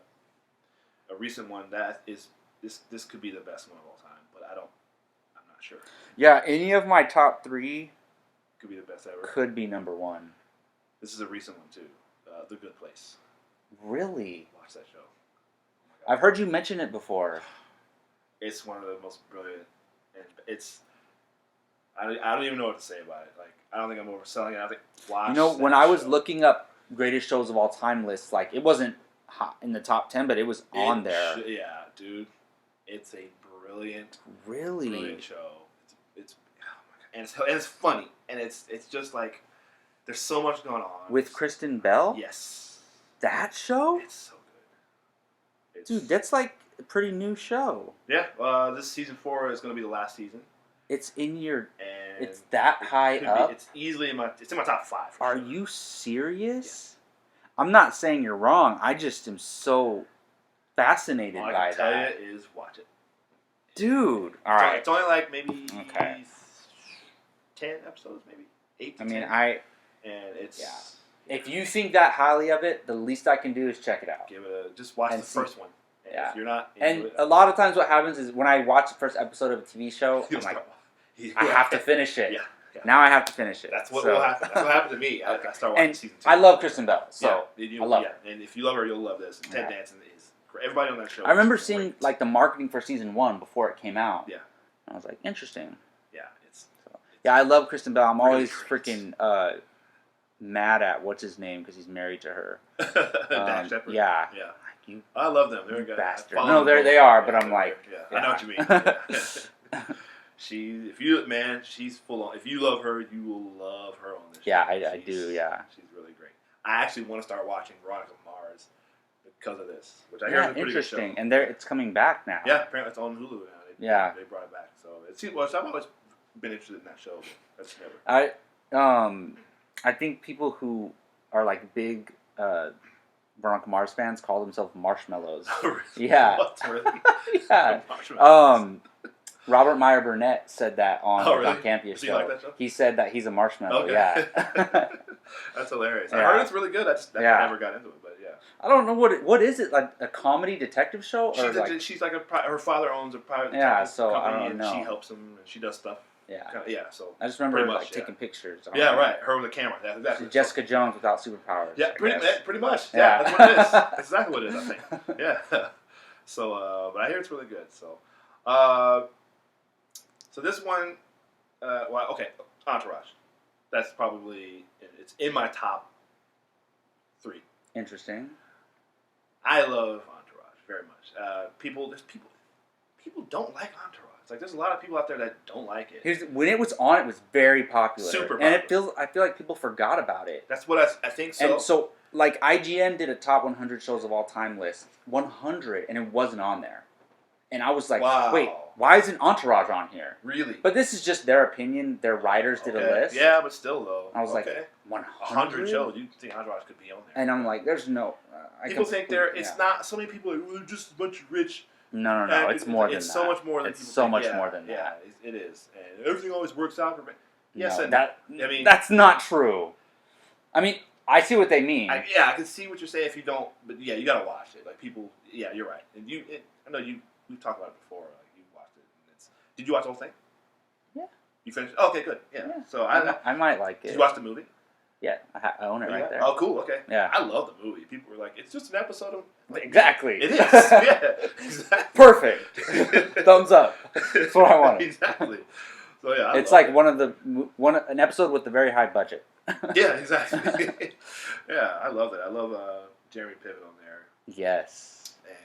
[SPEAKER 2] recent one that is this could be the best one of all time, but I'm not sure.
[SPEAKER 1] Yeah. Any of my top 3
[SPEAKER 2] could be the best ever.
[SPEAKER 1] Could be number 1.
[SPEAKER 2] This is a recent one too. The Good Place.
[SPEAKER 1] Really?
[SPEAKER 2] Watch that show. Oh
[SPEAKER 1] I've heard you mention it before.
[SPEAKER 2] It's one of the most brilliant, and it's. I don't even know what to say about it. Like, I don't think I'm overselling it. I think watch.
[SPEAKER 1] You know, when I was looking up greatest shows of all time lists, like it wasn't in the top 10, but it was on there.
[SPEAKER 2] Yeah, dude, it's a brilliant show. It's oh my God. And it's funny, and it's just like there's so much going on
[SPEAKER 1] with Kristen Bell.
[SPEAKER 2] Yes,
[SPEAKER 1] that show.
[SPEAKER 2] It's so good,
[SPEAKER 1] dude. That's like a pretty new show.
[SPEAKER 2] Yeah, this season 4 is going to be the last season.
[SPEAKER 1] It's in your.
[SPEAKER 2] And
[SPEAKER 1] it's that high up.
[SPEAKER 2] It's easily in my top 5.
[SPEAKER 1] Are you serious? Yes. I'm not saying you're wrong. I just am so fascinated by that.
[SPEAKER 2] All I can tell you is watch it,
[SPEAKER 1] dude. All right.
[SPEAKER 2] It's only like maybe 10 episodes, maybe 8. To 10. And it's
[SPEAKER 1] If you think that highly of it, the least I can do is check it out.
[SPEAKER 2] Just watch the first one.
[SPEAKER 1] Yeah.
[SPEAKER 2] If you're not
[SPEAKER 1] and a lot of times what happens is when I watch the first episode of a TV show, I'm like, I have to finish it.
[SPEAKER 2] Yeah. Yeah.
[SPEAKER 1] Now I have to finish it.
[SPEAKER 2] That's what will happen. That's what happened to me. I started watching season 2.
[SPEAKER 1] I love Kristen Bell, so
[SPEAKER 2] I
[SPEAKER 1] love her.
[SPEAKER 2] And if you love her, you'll love this. And Ted Danson is great. Everybody on that show.
[SPEAKER 1] I remember seeing like the marketing for season 1 before it came out.
[SPEAKER 2] Yeah.
[SPEAKER 1] I was like, interesting.
[SPEAKER 2] Yeah,
[SPEAKER 1] I love Kristen Bell. I'm
[SPEAKER 2] really
[SPEAKER 1] always
[SPEAKER 2] great.
[SPEAKER 1] freaking mad at what's his name because he's married to her.
[SPEAKER 2] Dash Shepard.
[SPEAKER 1] Yeah.
[SPEAKER 2] Yeah.
[SPEAKER 1] You
[SPEAKER 2] I love them. They're good.
[SPEAKER 1] bastard. No, they are, but I'm like,
[SPEAKER 2] I know what you mean. Yeah. She's full on. If you love her, you will love her on this show.
[SPEAKER 1] Yeah, I do. Yeah.
[SPEAKER 2] She's really great. I actually want to start watching Veronica Mars because of this, which I hear is a pretty good show.
[SPEAKER 1] Interesting. And it's coming back now.
[SPEAKER 2] Yeah, apparently it's on Hulu now. They brought it back. So I've always been interested in that show. But that's never.
[SPEAKER 1] I think people who are like big Veronica Mars fans call themselves marshmallows. Yeah.
[SPEAKER 2] What, really?
[SPEAKER 1] Yeah.
[SPEAKER 2] Marshmallows.
[SPEAKER 1] Robert Meyer Burnett said that on
[SPEAKER 2] really?
[SPEAKER 1] John Campia's show.
[SPEAKER 2] Like that show.
[SPEAKER 1] He said that he's a marshmallow.
[SPEAKER 2] Okay.
[SPEAKER 1] Yeah.
[SPEAKER 2] That's hilarious.
[SPEAKER 1] Yeah.
[SPEAKER 2] I heard it's really good. I never got into it, but yeah.
[SPEAKER 1] I don't know what is it, like a comedy detective show, or
[SPEAKER 2] She's like her father owns a private
[SPEAKER 1] so
[SPEAKER 2] company,
[SPEAKER 1] I don't
[SPEAKER 2] and
[SPEAKER 1] know.
[SPEAKER 2] she helps him and she does stuff.
[SPEAKER 1] Yeah.
[SPEAKER 2] So
[SPEAKER 1] I just remember
[SPEAKER 2] much,
[SPEAKER 1] taking pictures.
[SPEAKER 2] Yeah, right. Her with a camera. Yeah, exactly.
[SPEAKER 1] Jessica Jones without superpowers.
[SPEAKER 2] Yeah, pretty much. Yeah,
[SPEAKER 1] Yeah.
[SPEAKER 2] that's what it is. That's exactly what it is. I think. Yeah. So, but I hear it's really good. So, so this one, Entourage. That's probably it's in my top 3.
[SPEAKER 1] Interesting.
[SPEAKER 2] I love Entourage very much. People don't like Entourage. Like there's a lot of people out there that don't like it.
[SPEAKER 1] When it was on, it was very popular.
[SPEAKER 2] Super
[SPEAKER 1] and
[SPEAKER 2] popular.
[SPEAKER 1] I feel like people forgot about it.
[SPEAKER 2] That's what I think so.
[SPEAKER 1] And so, like IGN did a top 100 shows of all time list, 100, and it wasn't on there. And I was like,
[SPEAKER 2] wow.
[SPEAKER 1] Wait, why isn't Entourage on here?
[SPEAKER 2] Really?
[SPEAKER 1] But this is just their opinion. Their writers did a list.
[SPEAKER 2] Yeah, but still though.
[SPEAKER 1] I was like, 100
[SPEAKER 2] shows. You think Entourage could be on there?
[SPEAKER 1] And I'm like, there's no.
[SPEAKER 2] People think it's not. So many people are they're just a bunch of rich.
[SPEAKER 1] No. It's more than that.
[SPEAKER 2] It's so much more than
[SPEAKER 1] it's
[SPEAKER 2] people
[SPEAKER 1] so
[SPEAKER 2] think.
[SPEAKER 1] much more than that.
[SPEAKER 2] Yeah, it is. And everything always works out for me. Yes,
[SPEAKER 1] no,
[SPEAKER 2] and
[SPEAKER 1] that's not true. I mean, I see what they mean.
[SPEAKER 2] I can see what you're saying if you don't, but yeah, you gotta watch it. Like people, yeah, you're right. And I know we've talked about it before. Like you watched it. And did you watch the whole thing?
[SPEAKER 1] Yeah.
[SPEAKER 2] You finished? Oh, okay, good. Yeah. So
[SPEAKER 1] I might like it.
[SPEAKER 2] Did you watch the movie?
[SPEAKER 1] Yeah, I own it right there.
[SPEAKER 2] Oh, cool. Okay.
[SPEAKER 1] Yeah.
[SPEAKER 2] I love the movie. People were like, "It's just an episode of."
[SPEAKER 1] Exactly.
[SPEAKER 2] It is. Yeah. Exactly.
[SPEAKER 1] Perfect. Thumbs up. That's what I wanted.
[SPEAKER 2] Exactly. So yeah,
[SPEAKER 1] it's like an episode with a very high budget.
[SPEAKER 2] Yeah, exactly. Yeah, I love it. I love Jeremy Piven on there.
[SPEAKER 1] Yes.
[SPEAKER 2] And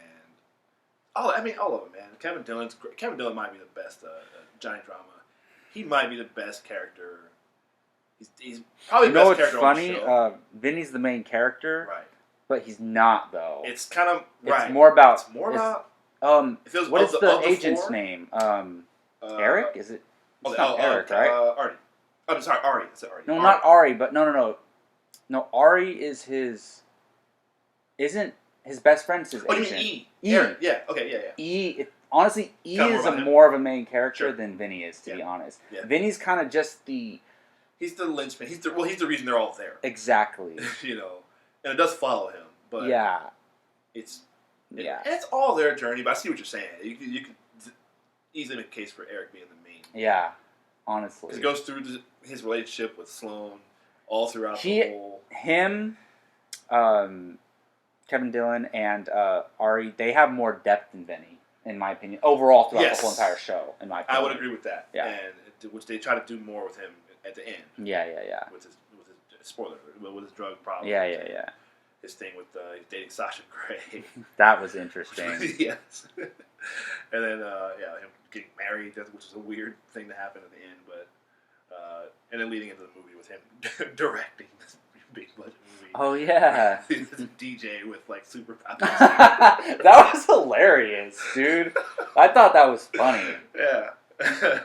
[SPEAKER 2] all of them, man. Kevin Dillon might be the best Johnny Drama. He might be the best character. He's probably the best character on the show.
[SPEAKER 1] You know what's funny? Vinny's the main character.
[SPEAKER 2] Right.
[SPEAKER 1] But he's not, though.
[SPEAKER 2] It's kind of right.
[SPEAKER 1] It's more about.
[SPEAKER 2] What
[SPEAKER 1] is the agent's name? Eric? Is it? It's not Eric, right?
[SPEAKER 2] Artie. I'm sorry, Ari. It's Artie.
[SPEAKER 1] No, not Ari. But no. No, Ari is his. Isn't his best friend's his agent?
[SPEAKER 2] You mean
[SPEAKER 1] E?
[SPEAKER 2] Eric. Yeah. Okay. Yeah.
[SPEAKER 1] Honestly, E is more of a main character than Vinny is, to be honest. Yeah. Vinny's kind of just the.
[SPEAKER 2] He's the linchpin. He's the reason they're all there.
[SPEAKER 1] Exactly.
[SPEAKER 2] And it does follow him, but it's all their journey. But I see what you're saying. You could easily make a case for Eric being the main.
[SPEAKER 1] Yeah, honestly,
[SPEAKER 2] it goes through his relationship with Sloane all throughout the whole.
[SPEAKER 1] Kevin Dillon and Ari, they have more depth than Vinny, in my opinion. Overall, throughout the whole entire show, in my opinion,
[SPEAKER 2] I would agree with that. Yeah, and which they try to do more with him at the end.
[SPEAKER 1] Yeah.
[SPEAKER 2] With his spoiler, with his drug problem.
[SPEAKER 1] Yeah.
[SPEAKER 2] His thing with dating Sasha Grey.
[SPEAKER 1] That was interesting.
[SPEAKER 2] Yes. And then him getting married, which is a weird thing to happen at the end, but and then leading into the movie with him directing this big budget movie.
[SPEAKER 1] Oh yeah.
[SPEAKER 2] DJ with like superpowers.
[SPEAKER 1] That was hilarious, dude. I thought that was funny.
[SPEAKER 2] Yeah.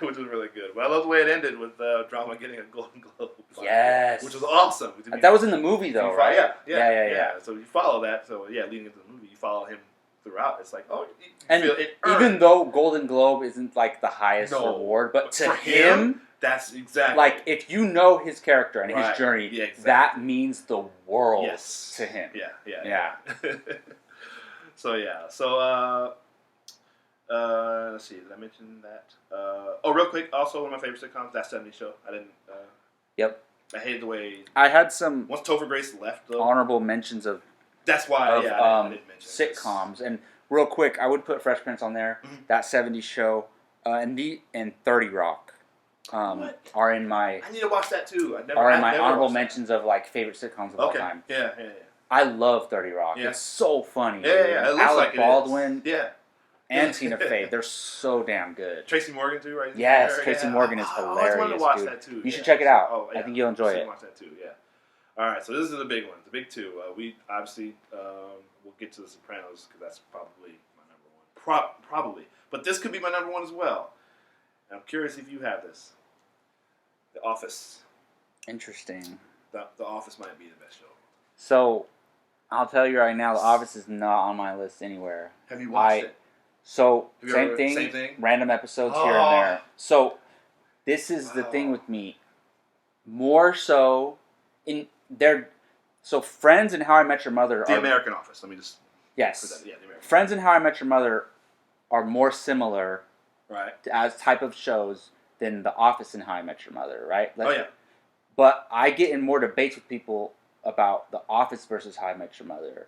[SPEAKER 2] Which was really good. But I love the way it ended with Drama getting a Golden Globe.
[SPEAKER 1] Yes.
[SPEAKER 2] Which was awesome.
[SPEAKER 1] That was in the movie though, right?
[SPEAKER 2] Yeah. So you follow that. So leading into the movie, you follow him throughout. It's like,
[SPEAKER 1] even though Golden Globe isn't like the highest reward, but to him,
[SPEAKER 2] that's exactly
[SPEAKER 1] like if you know his character and his journey, that means the world to him.
[SPEAKER 2] Yeah. So yeah. So let's see. Did I mention that? Real quick. Also, one of my favorite sitcoms, That '70s Show. I didn't.
[SPEAKER 1] Yep.
[SPEAKER 2] I hated the way.
[SPEAKER 1] I had some
[SPEAKER 2] Once Topher Grace left, though.
[SPEAKER 1] honorable mentions of.
[SPEAKER 2] That's why.
[SPEAKER 1] Of,
[SPEAKER 2] I didn't mention
[SPEAKER 1] sitcoms, and real quick, I would put Fresh Prince on there.
[SPEAKER 2] Mm-hmm.
[SPEAKER 1] That '70s Show, and 30 Rock. Are in my.
[SPEAKER 2] I need to watch that too.
[SPEAKER 1] Honorable mentions of like favorite sitcoms of all time.
[SPEAKER 2] Yeah.
[SPEAKER 1] I love 30 Rock.
[SPEAKER 2] Yeah.
[SPEAKER 1] It's so funny.
[SPEAKER 2] Yeah. It looks
[SPEAKER 1] Alec
[SPEAKER 2] like
[SPEAKER 1] Baldwin.
[SPEAKER 2] It is. Yeah.
[SPEAKER 1] And Tina Fey. They're so damn good.
[SPEAKER 2] Tracy Morgan too, right?
[SPEAKER 1] Yes, Tracy Morgan is hilarious.
[SPEAKER 2] I always wanted to watch
[SPEAKER 1] dude.
[SPEAKER 2] that too.
[SPEAKER 1] You should check it out.
[SPEAKER 2] Oh, yeah.
[SPEAKER 1] I think you'll enjoy it.
[SPEAKER 2] Watch that too. Yeah. All right, so this is the big one, the big two. We obviously we'll get to The Sopranos because that's probably my number one. Probably, but this could be my number one as well. And I'm curious if you have this. The Office.
[SPEAKER 1] Interesting.
[SPEAKER 2] The Office might be the best show.
[SPEAKER 1] So, I'll tell you right now, The Office is not on my list anywhere.
[SPEAKER 2] Have you watched it?
[SPEAKER 1] So, same thing. Random episodes here and there. So, this is the thing with me. More so in their. So, Friends and How I Met Your Mother are.
[SPEAKER 2] The American Office. Let me just.
[SPEAKER 1] Yes.
[SPEAKER 2] The American
[SPEAKER 1] Friends and How I Met Your Mother are more similar.
[SPEAKER 2] Right.
[SPEAKER 1] As type of shows than The Office and How I Met Your Mother, right?
[SPEAKER 2] Oh yeah.
[SPEAKER 1] But I get in more debates with people about The Office versus How I Met Your Mother.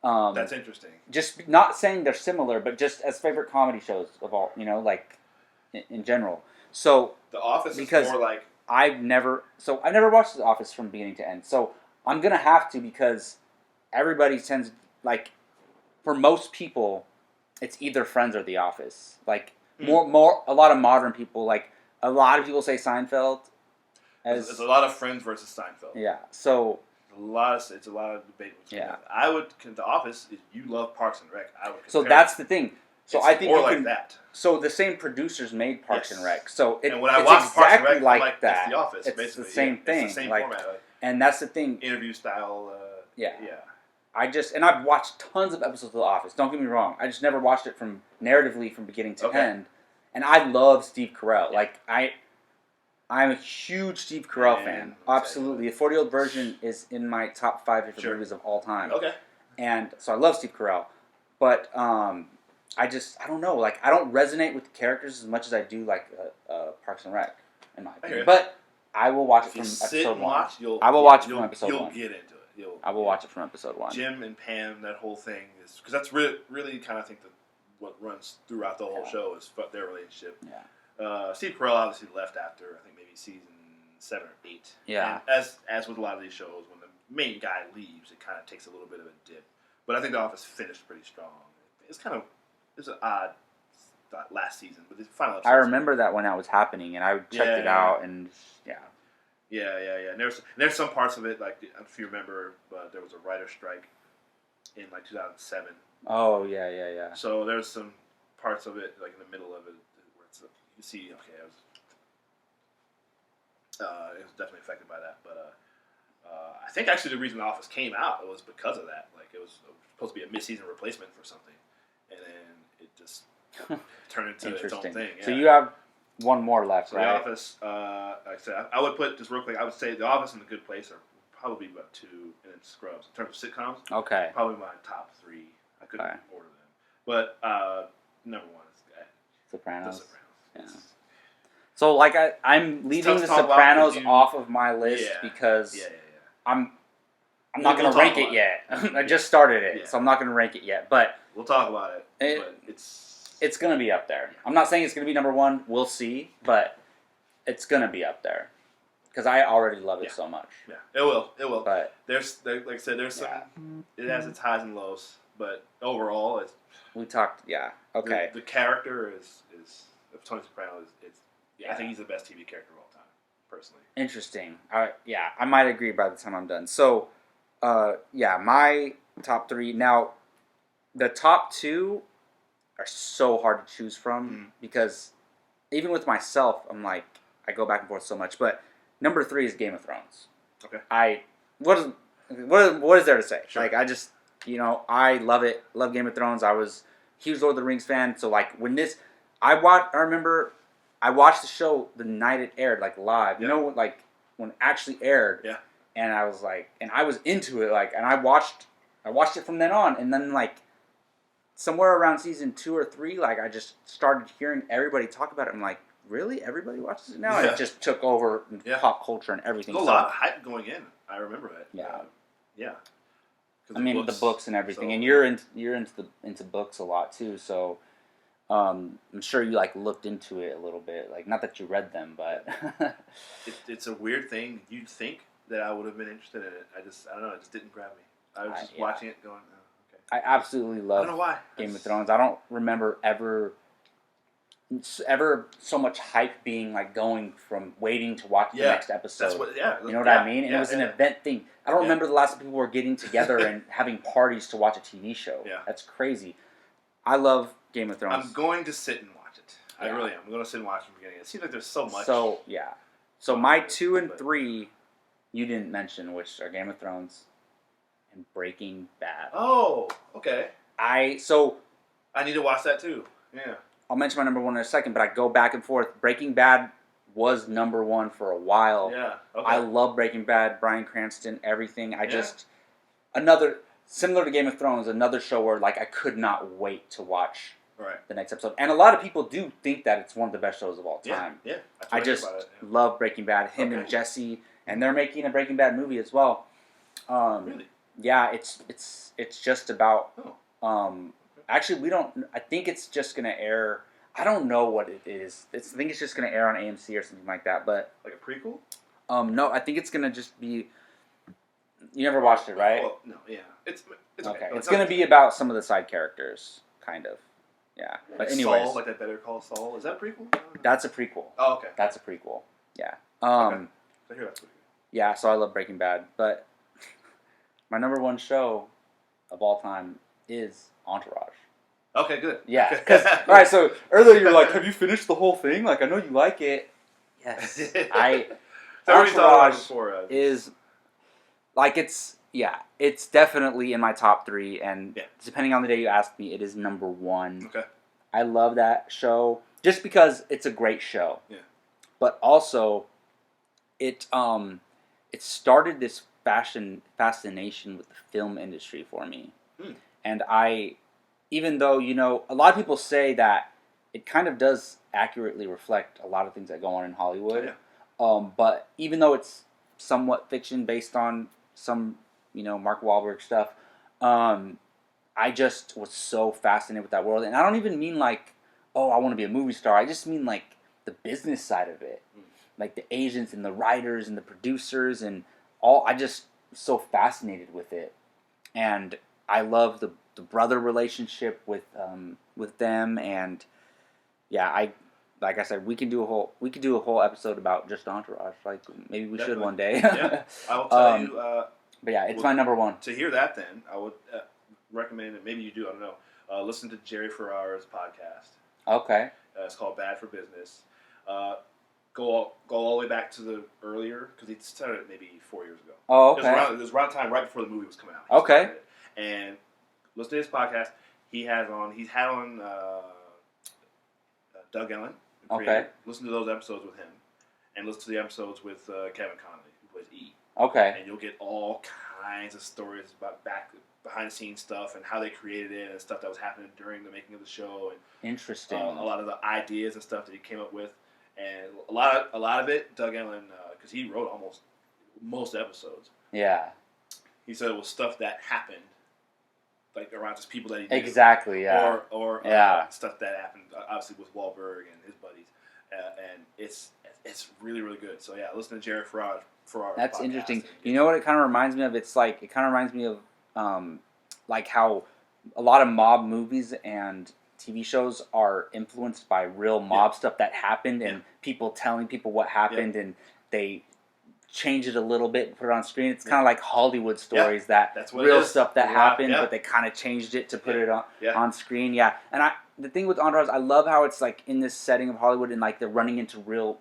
[SPEAKER 2] That's interesting.
[SPEAKER 1] Just not saying they're similar, but just as favorite comedy shows of all, like in general. So
[SPEAKER 2] The Office is more like
[SPEAKER 1] I've never watched The Office from beginning to end. So I'm gonna have to because everybody tends like for most people, it's either Friends or The Office. Like a lot of modern people like a lot of people say Seinfeld.
[SPEAKER 2] There's a lot of Friends versus Seinfeld.
[SPEAKER 1] Yeah. So.
[SPEAKER 2] It's a lot of debate. I would. The Office. If you love Parks and Rec, I would.
[SPEAKER 1] So that's the thing. So I think
[SPEAKER 2] more like that.
[SPEAKER 1] So the same producers made Parks and Rec. So
[SPEAKER 2] and when I watch Parks and Rec,
[SPEAKER 1] like that.
[SPEAKER 2] It's The Office.
[SPEAKER 1] It's
[SPEAKER 2] basically.
[SPEAKER 1] The same thing.
[SPEAKER 2] It's the same
[SPEAKER 1] like,
[SPEAKER 2] format.
[SPEAKER 1] And that's the thing.
[SPEAKER 2] Interview style.
[SPEAKER 1] Yeah. I've watched tons of episodes of The Office. Don't get me wrong. I just never watched it from narratively from beginning to end. And I love Steve Carell.
[SPEAKER 2] Yeah.
[SPEAKER 1] Like I'm a huge Steve Carell fan. Absolutely. The 40-year-old version is in my top 5 favorite movies of all time.
[SPEAKER 2] Okay.
[SPEAKER 1] And so I love Steve Carell. But I don't know. Like, I don't resonate with the characters as much as I do, like, Parks and Rec, in my opinion. But I will watch it from episode 1. I will watch it from episode 1.
[SPEAKER 2] You'll get into it.
[SPEAKER 1] I will watch it from episode 1.
[SPEAKER 2] Jim and Pam, that whole thing is... Because that's really kind of, I think, what runs throughout the whole show is their relationship.
[SPEAKER 1] Yeah.
[SPEAKER 2] Steve Carell obviously left after I think maybe season 7 or 8.
[SPEAKER 1] Yeah.
[SPEAKER 2] And as with a lot of these shows, when the main guy leaves, it kind of takes a little bit of a dip. But I think The Office finished pretty strong. It's an odd last season, but the final episode.
[SPEAKER 1] I remember that when that was happening, and I checked it out, and
[SPEAKER 2] yeah. And there's some parts of it, like if you remember, there was a writer's strike in like 2007.
[SPEAKER 1] Oh yeah.
[SPEAKER 2] So there's some parts of it, like in the middle of it. You see, okay, it was definitely affected by that. But I think actually the reason The Office came out was because of that. Like it was supposed to be a mid-season replacement for something, and then it just turned into its own thing. Yeah.
[SPEAKER 1] So you have one more left, right?
[SPEAKER 2] The Office, like I said, I would put just real quick. I would say The Office and The Good Place are probably about 2, and then Scrubs in terms of sitcoms.
[SPEAKER 1] Okay.
[SPEAKER 2] Probably my top 3. I couldn't order them, but number 1 is
[SPEAKER 1] Sopranos.
[SPEAKER 2] The Sopranos.
[SPEAKER 1] Yeah. So like I'm leaving The Sopranos off of my list because I'm not going to rank it yet. I just started it, so I'm not going to rank it yet. But
[SPEAKER 2] we'll talk about it. But
[SPEAKER 1] it's going to be up there. I'm not saying it's going to be number 1. We'll see, but it's going to be up there because I already love it so much.
[SPEAKER 2] Yeah, it will.
[SPEAKER 1] But
[SPEAKER 2] like I said, there's some. It has its highs and lows, but overall,
[SPEAKER 1] we talked. Yeah. Okay.
[SPEAKER 2] The character is Tony Soprano is I think he's the best TV character of all time, personally.
[SPEAKER 1] Interesting. I might agree by the time I'm done. So, my top 3. Now, the top 2 are so hard to choose from because even with myself, I'm like, I go back and forth so much. But number 3 is Game of Thrones.
[SPEAKER 2] Okay.
[SPEAKER 1] What is there to say?
[SPEAKER 2] Sure.
[SPEAKER 1] Like, I just, I love it. Love Game of Thrones. I was a huge Lord of the Rings fan. So, like, when this... I remember I watched the show the night it aired, like live.
[SPEAKER 2] Yeah.
[SPEAKER 1] Like when it actually aired.
[SPEAKER 2] Yeah.
[SPEAKER 1] And I was like, and I was into it, like, and I watched it from then on, and then like somewhere around season 2 or 3, like I just started hearing everybody talk about it. I'm like, really? Everybody watches it now? And it just took over pop culture and everything.
[SPEAKER 2] There's a lot of hype going in. I remember it.
[SPEAKER 1] Yeah.
[SPEAKER 2] Yeah.
[SPEAKER 1] I mean, the books and everything, and you're into books a lot too. So I'm sure you like looked into it a little bit. Like, not that you read them, but
[SPEAKER 2] it's a weird thing. You'd think that I would have been interested in it. I don't know. It just didn't grab me. I was just watching it, going, oh, okay.
[SPEAKER 1] I absolutely love
[SPEAKER 2] I don't know why.
[SPEAKER 1] Game of Thrones. I don't remember ever so much hype being like going from waiting to watch the next episode.
[SPEAKER 2] That's what,
[SPEAKER 1] you know what I mean? And it was an event thing. I don't remember the last time people were getting together and having parties to watch a TV show.
[SPEAKER 2] Yeah.
[SPEAKER 1] That's crazy. I love Game of Thrones.
[SPEAKER 2] I'm going to sit and watch it. I really am. I'm going to sit and watch it from the beginning. It seems like there's so much.
[SPEAKER 1] So, yeah. So my 2 and 3, you didn't mention, which are Game of Thrones and Breaking Bad.
[SPEAKER 2] Oh, okay. I need to watch that too. Yeah.
[SPEAKER 1] I'll mention my number 1 in a second, but I go back and forth. Breaking Bad was number 1 for a while.
[SPEAKER 2] Yeah. Okay.
[SPEAKER 1] I love Breaking Bad, Bryan Cranston, everything. Similar to Game of Thrones, another show where like I could not wait to watch the next episode. And a lot of people do think that it's one of the best shows of all time.
[SPEAKER 2] Yeah.
[SPEAKER 1] I just love Breaking Bad. Him and Jesse, and they're making a Breaking Bad movie as well.
[SPEAKER 2] Really?
[SPEAKER 1] Yeah, it's just about. Actually, I think it's just gonna air. I don't know what it is. I think it's just gonna air on AMC or something like that. But
[SPEAKER 2] like a prequel?
[SPEAKER 1] No, I think it's gonna just be. You never watched it, right?
[SPEAKER 2] Well, no, yeah, it's okay.
[SPEAKER 1] It's gonna be about some of the side characters, kind of. Yeah, but anyways,
[SPEAKER 2] Saul, like that Better Call Saul. Is that a prequel?
[SPEAKER 1] That's a prequel.
[SPEAKER 2] Oh, okay.
[SPEAKER 1] That's a prequel. Yeah.
[SPEAKER 2] Okay. I hear that's what
[SPEAKER 1] yeah, so I love Breaking Bad, but my number 1 show of all time is Entourage.
[SPEAKER 2] Okay, good.
[SPEAKER 1] Yeah, because all right. So earlier you were like, "Have you finished the whole thing?" Like, I know you like it. Yes, Entourage is like it's definitely in my top 3, and depending on the day you ask me, it is number 1.
[SPEAKER 2] Okay.
[SPEAKER 1] I love that show just because it's a great show.
[SPEAKER 2] Yeah. But
[SPEAKER 1] also, it started this fascination with the film industry for me, and even though, a lot of people say that it kind of does accurately reflect a lot of things that go on in Hollywood, but even though it's somewhat fiction based on some, Mark Wahlberg stuff, I just was so fascinated with that world. And I don't even mean like, oh, I want to be a movie star. I just mean like the business side of it, like the agents and the writers and the producers and all. I just was so fascinated with it, and I love the brother relationship with them, and like I said, we could do a whole episode about just Entourage. Like maybe we should one day.
[SPEAKER 2] Yeah, I will tell you.
[SPEAKER 1] But yeah, it's my number 1.
[SPEAKER 2] To hear that, then I would recommend it. Maybe you do. I don't know. Listen to Jerry Ferrara's podcast.
[SPEAKER 1] Okay.
[SPEAKER 2] It's called Bad for Business. Go all the way back to the earlier, because he started it maybe 4 years ago.
[SPEAKER 1] Oh, okay.
[SPEAKER 2] It was around time right before the movie was coming out.
[SPEAKER 1] Okay.
[SPEAKER 2] And listen to his podcast. He's had on Doug Ellen.
[SPEAKER 1] Okay.
[SPEAKER 2] Listen to those episodes with him, and listen to the episodes with Kevin Connolly, who plays E.
[SPEAKER 1] Okay.
[SPEAKER 2] And you'll get all kinds of stories about behind the scenes stuff and how they created it and stuff that was happening during the making of the show. And
[SPEAKER 1] interesting.
[SPEAKER 2] A lot of the ideas and stuff that he came up with, and a lot of it, Doug Ellen, because he wrote almost most episodes.
[SPEAKER 1] Yeah.
[SPEAKER 2] He said it was stuff that happened, like around just people that he knew.
[SPEAKER 1] Exactly. Yeah.
[SPEAKER 2] Or stuff that happened, obviously with Wahlberg and his buddies, and it's really, really good. So yeah, listen to Jerry Ferrara.
[SPEAKER 1] That's interesting. You know what it kind of reminds me of? It kind of reminds me of like how a lot of mob movies and TV shows are influenced by real mob stuff that happened, and people telling people what happened, and they change it a little bit and put it on screen. It's kind of like Hollywood stories that's real stuff that happened, but they kind of changed it to put it on screen. Yeah, and the thing with Entourage, I love how it's like in this setting of Hollywood, and like they're running into real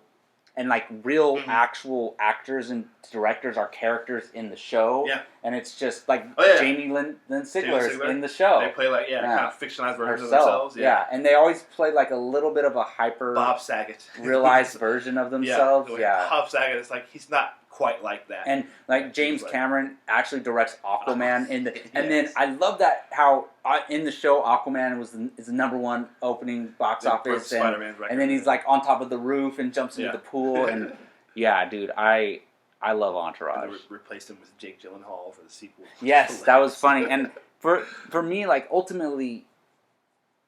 [SPEAKER 1] actual actors and directors are characters in the show. Yeah. And it's just like Jamie Lynn Sigler's in the show.
[SPEAKER 2] They play like kind of fictionalized versions of themselves.
[SPEAKER 1] Yeah. And they always play like a little bit of a hyper
[SPEAKER 2] Bob Saget
[SPEAKER 1] realized version of themselves.
[SPEAKER 2] Bob Saget is like, he's not quite like that.
[SPEAKER 1] And like
[SPEAKER 2] Yeah,
[SPEAKER 1] James
[SPEAKER 2] like,
[SPEAKER 1] Cameron actually directs Aquaman in the, and
[SPEAKER 2] yes.
[SPEAKER 1] then I love that how in the show Aquaman is the number one opening box
[SPEAKER 2] They broke
[SPEAKER 1] office,
[SPEAKER 2] Spider-Man's record.
[SPEAKER 1] and then he's like on top of the roof and jumps into the pool, and yeah, dude, I love Entourage.
[SPEAKER 2] And they replaced him with Jake Gyllenhaal for the sequel.
[SPEAKER 1] Yes, that was funny, and for me, like ultimately,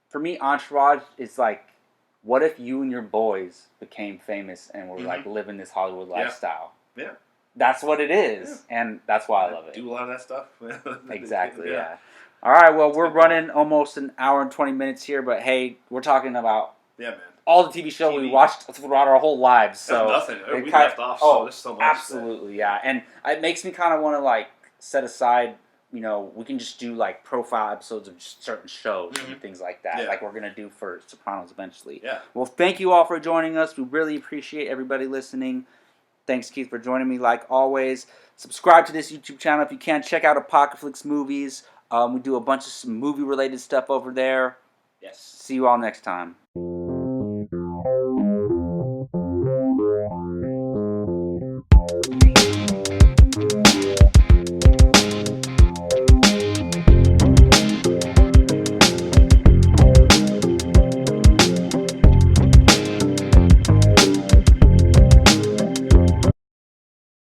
[SPEAKER 1] for me, Entourage is like, what if you and your boys became famous and were like living this Hollywood lifestyle?
[SPEAKER 2] Yeah.
[SPEAKER 1] That's what it is, and that's why I love it.
[SPEAKER 2] Do a lot of that stuff.
[SPEAKER 1] Exactly, yeah. All right, well, we're running almost an hour and 20 minutes here, but hey, we're talking about all the TV shows we watched throughout our whole lives. So
[SPEAKER 2] nothing. We left off. So there's so much.
[SPEAKER 1] Absolutely, yeah. And it makes me kind of want to like set aside. You know, we can just do like profile episodes of just certain shows and things like that, like we're gonna do for Sopranos eventually.
[SPEAKER 2] Yeah.
[SPEAKER 1] Well, thank you all for joining us. We really appreciate everybody listening. Thanks, Keith, for joining me like always. Subscribe to this YouTube channel if you can. Check out Apocalypse Movies. We do a bunch of movie-related stuff over there.
[SPEAKER 2] Yes.
[SPEAKER 1] See you all next time.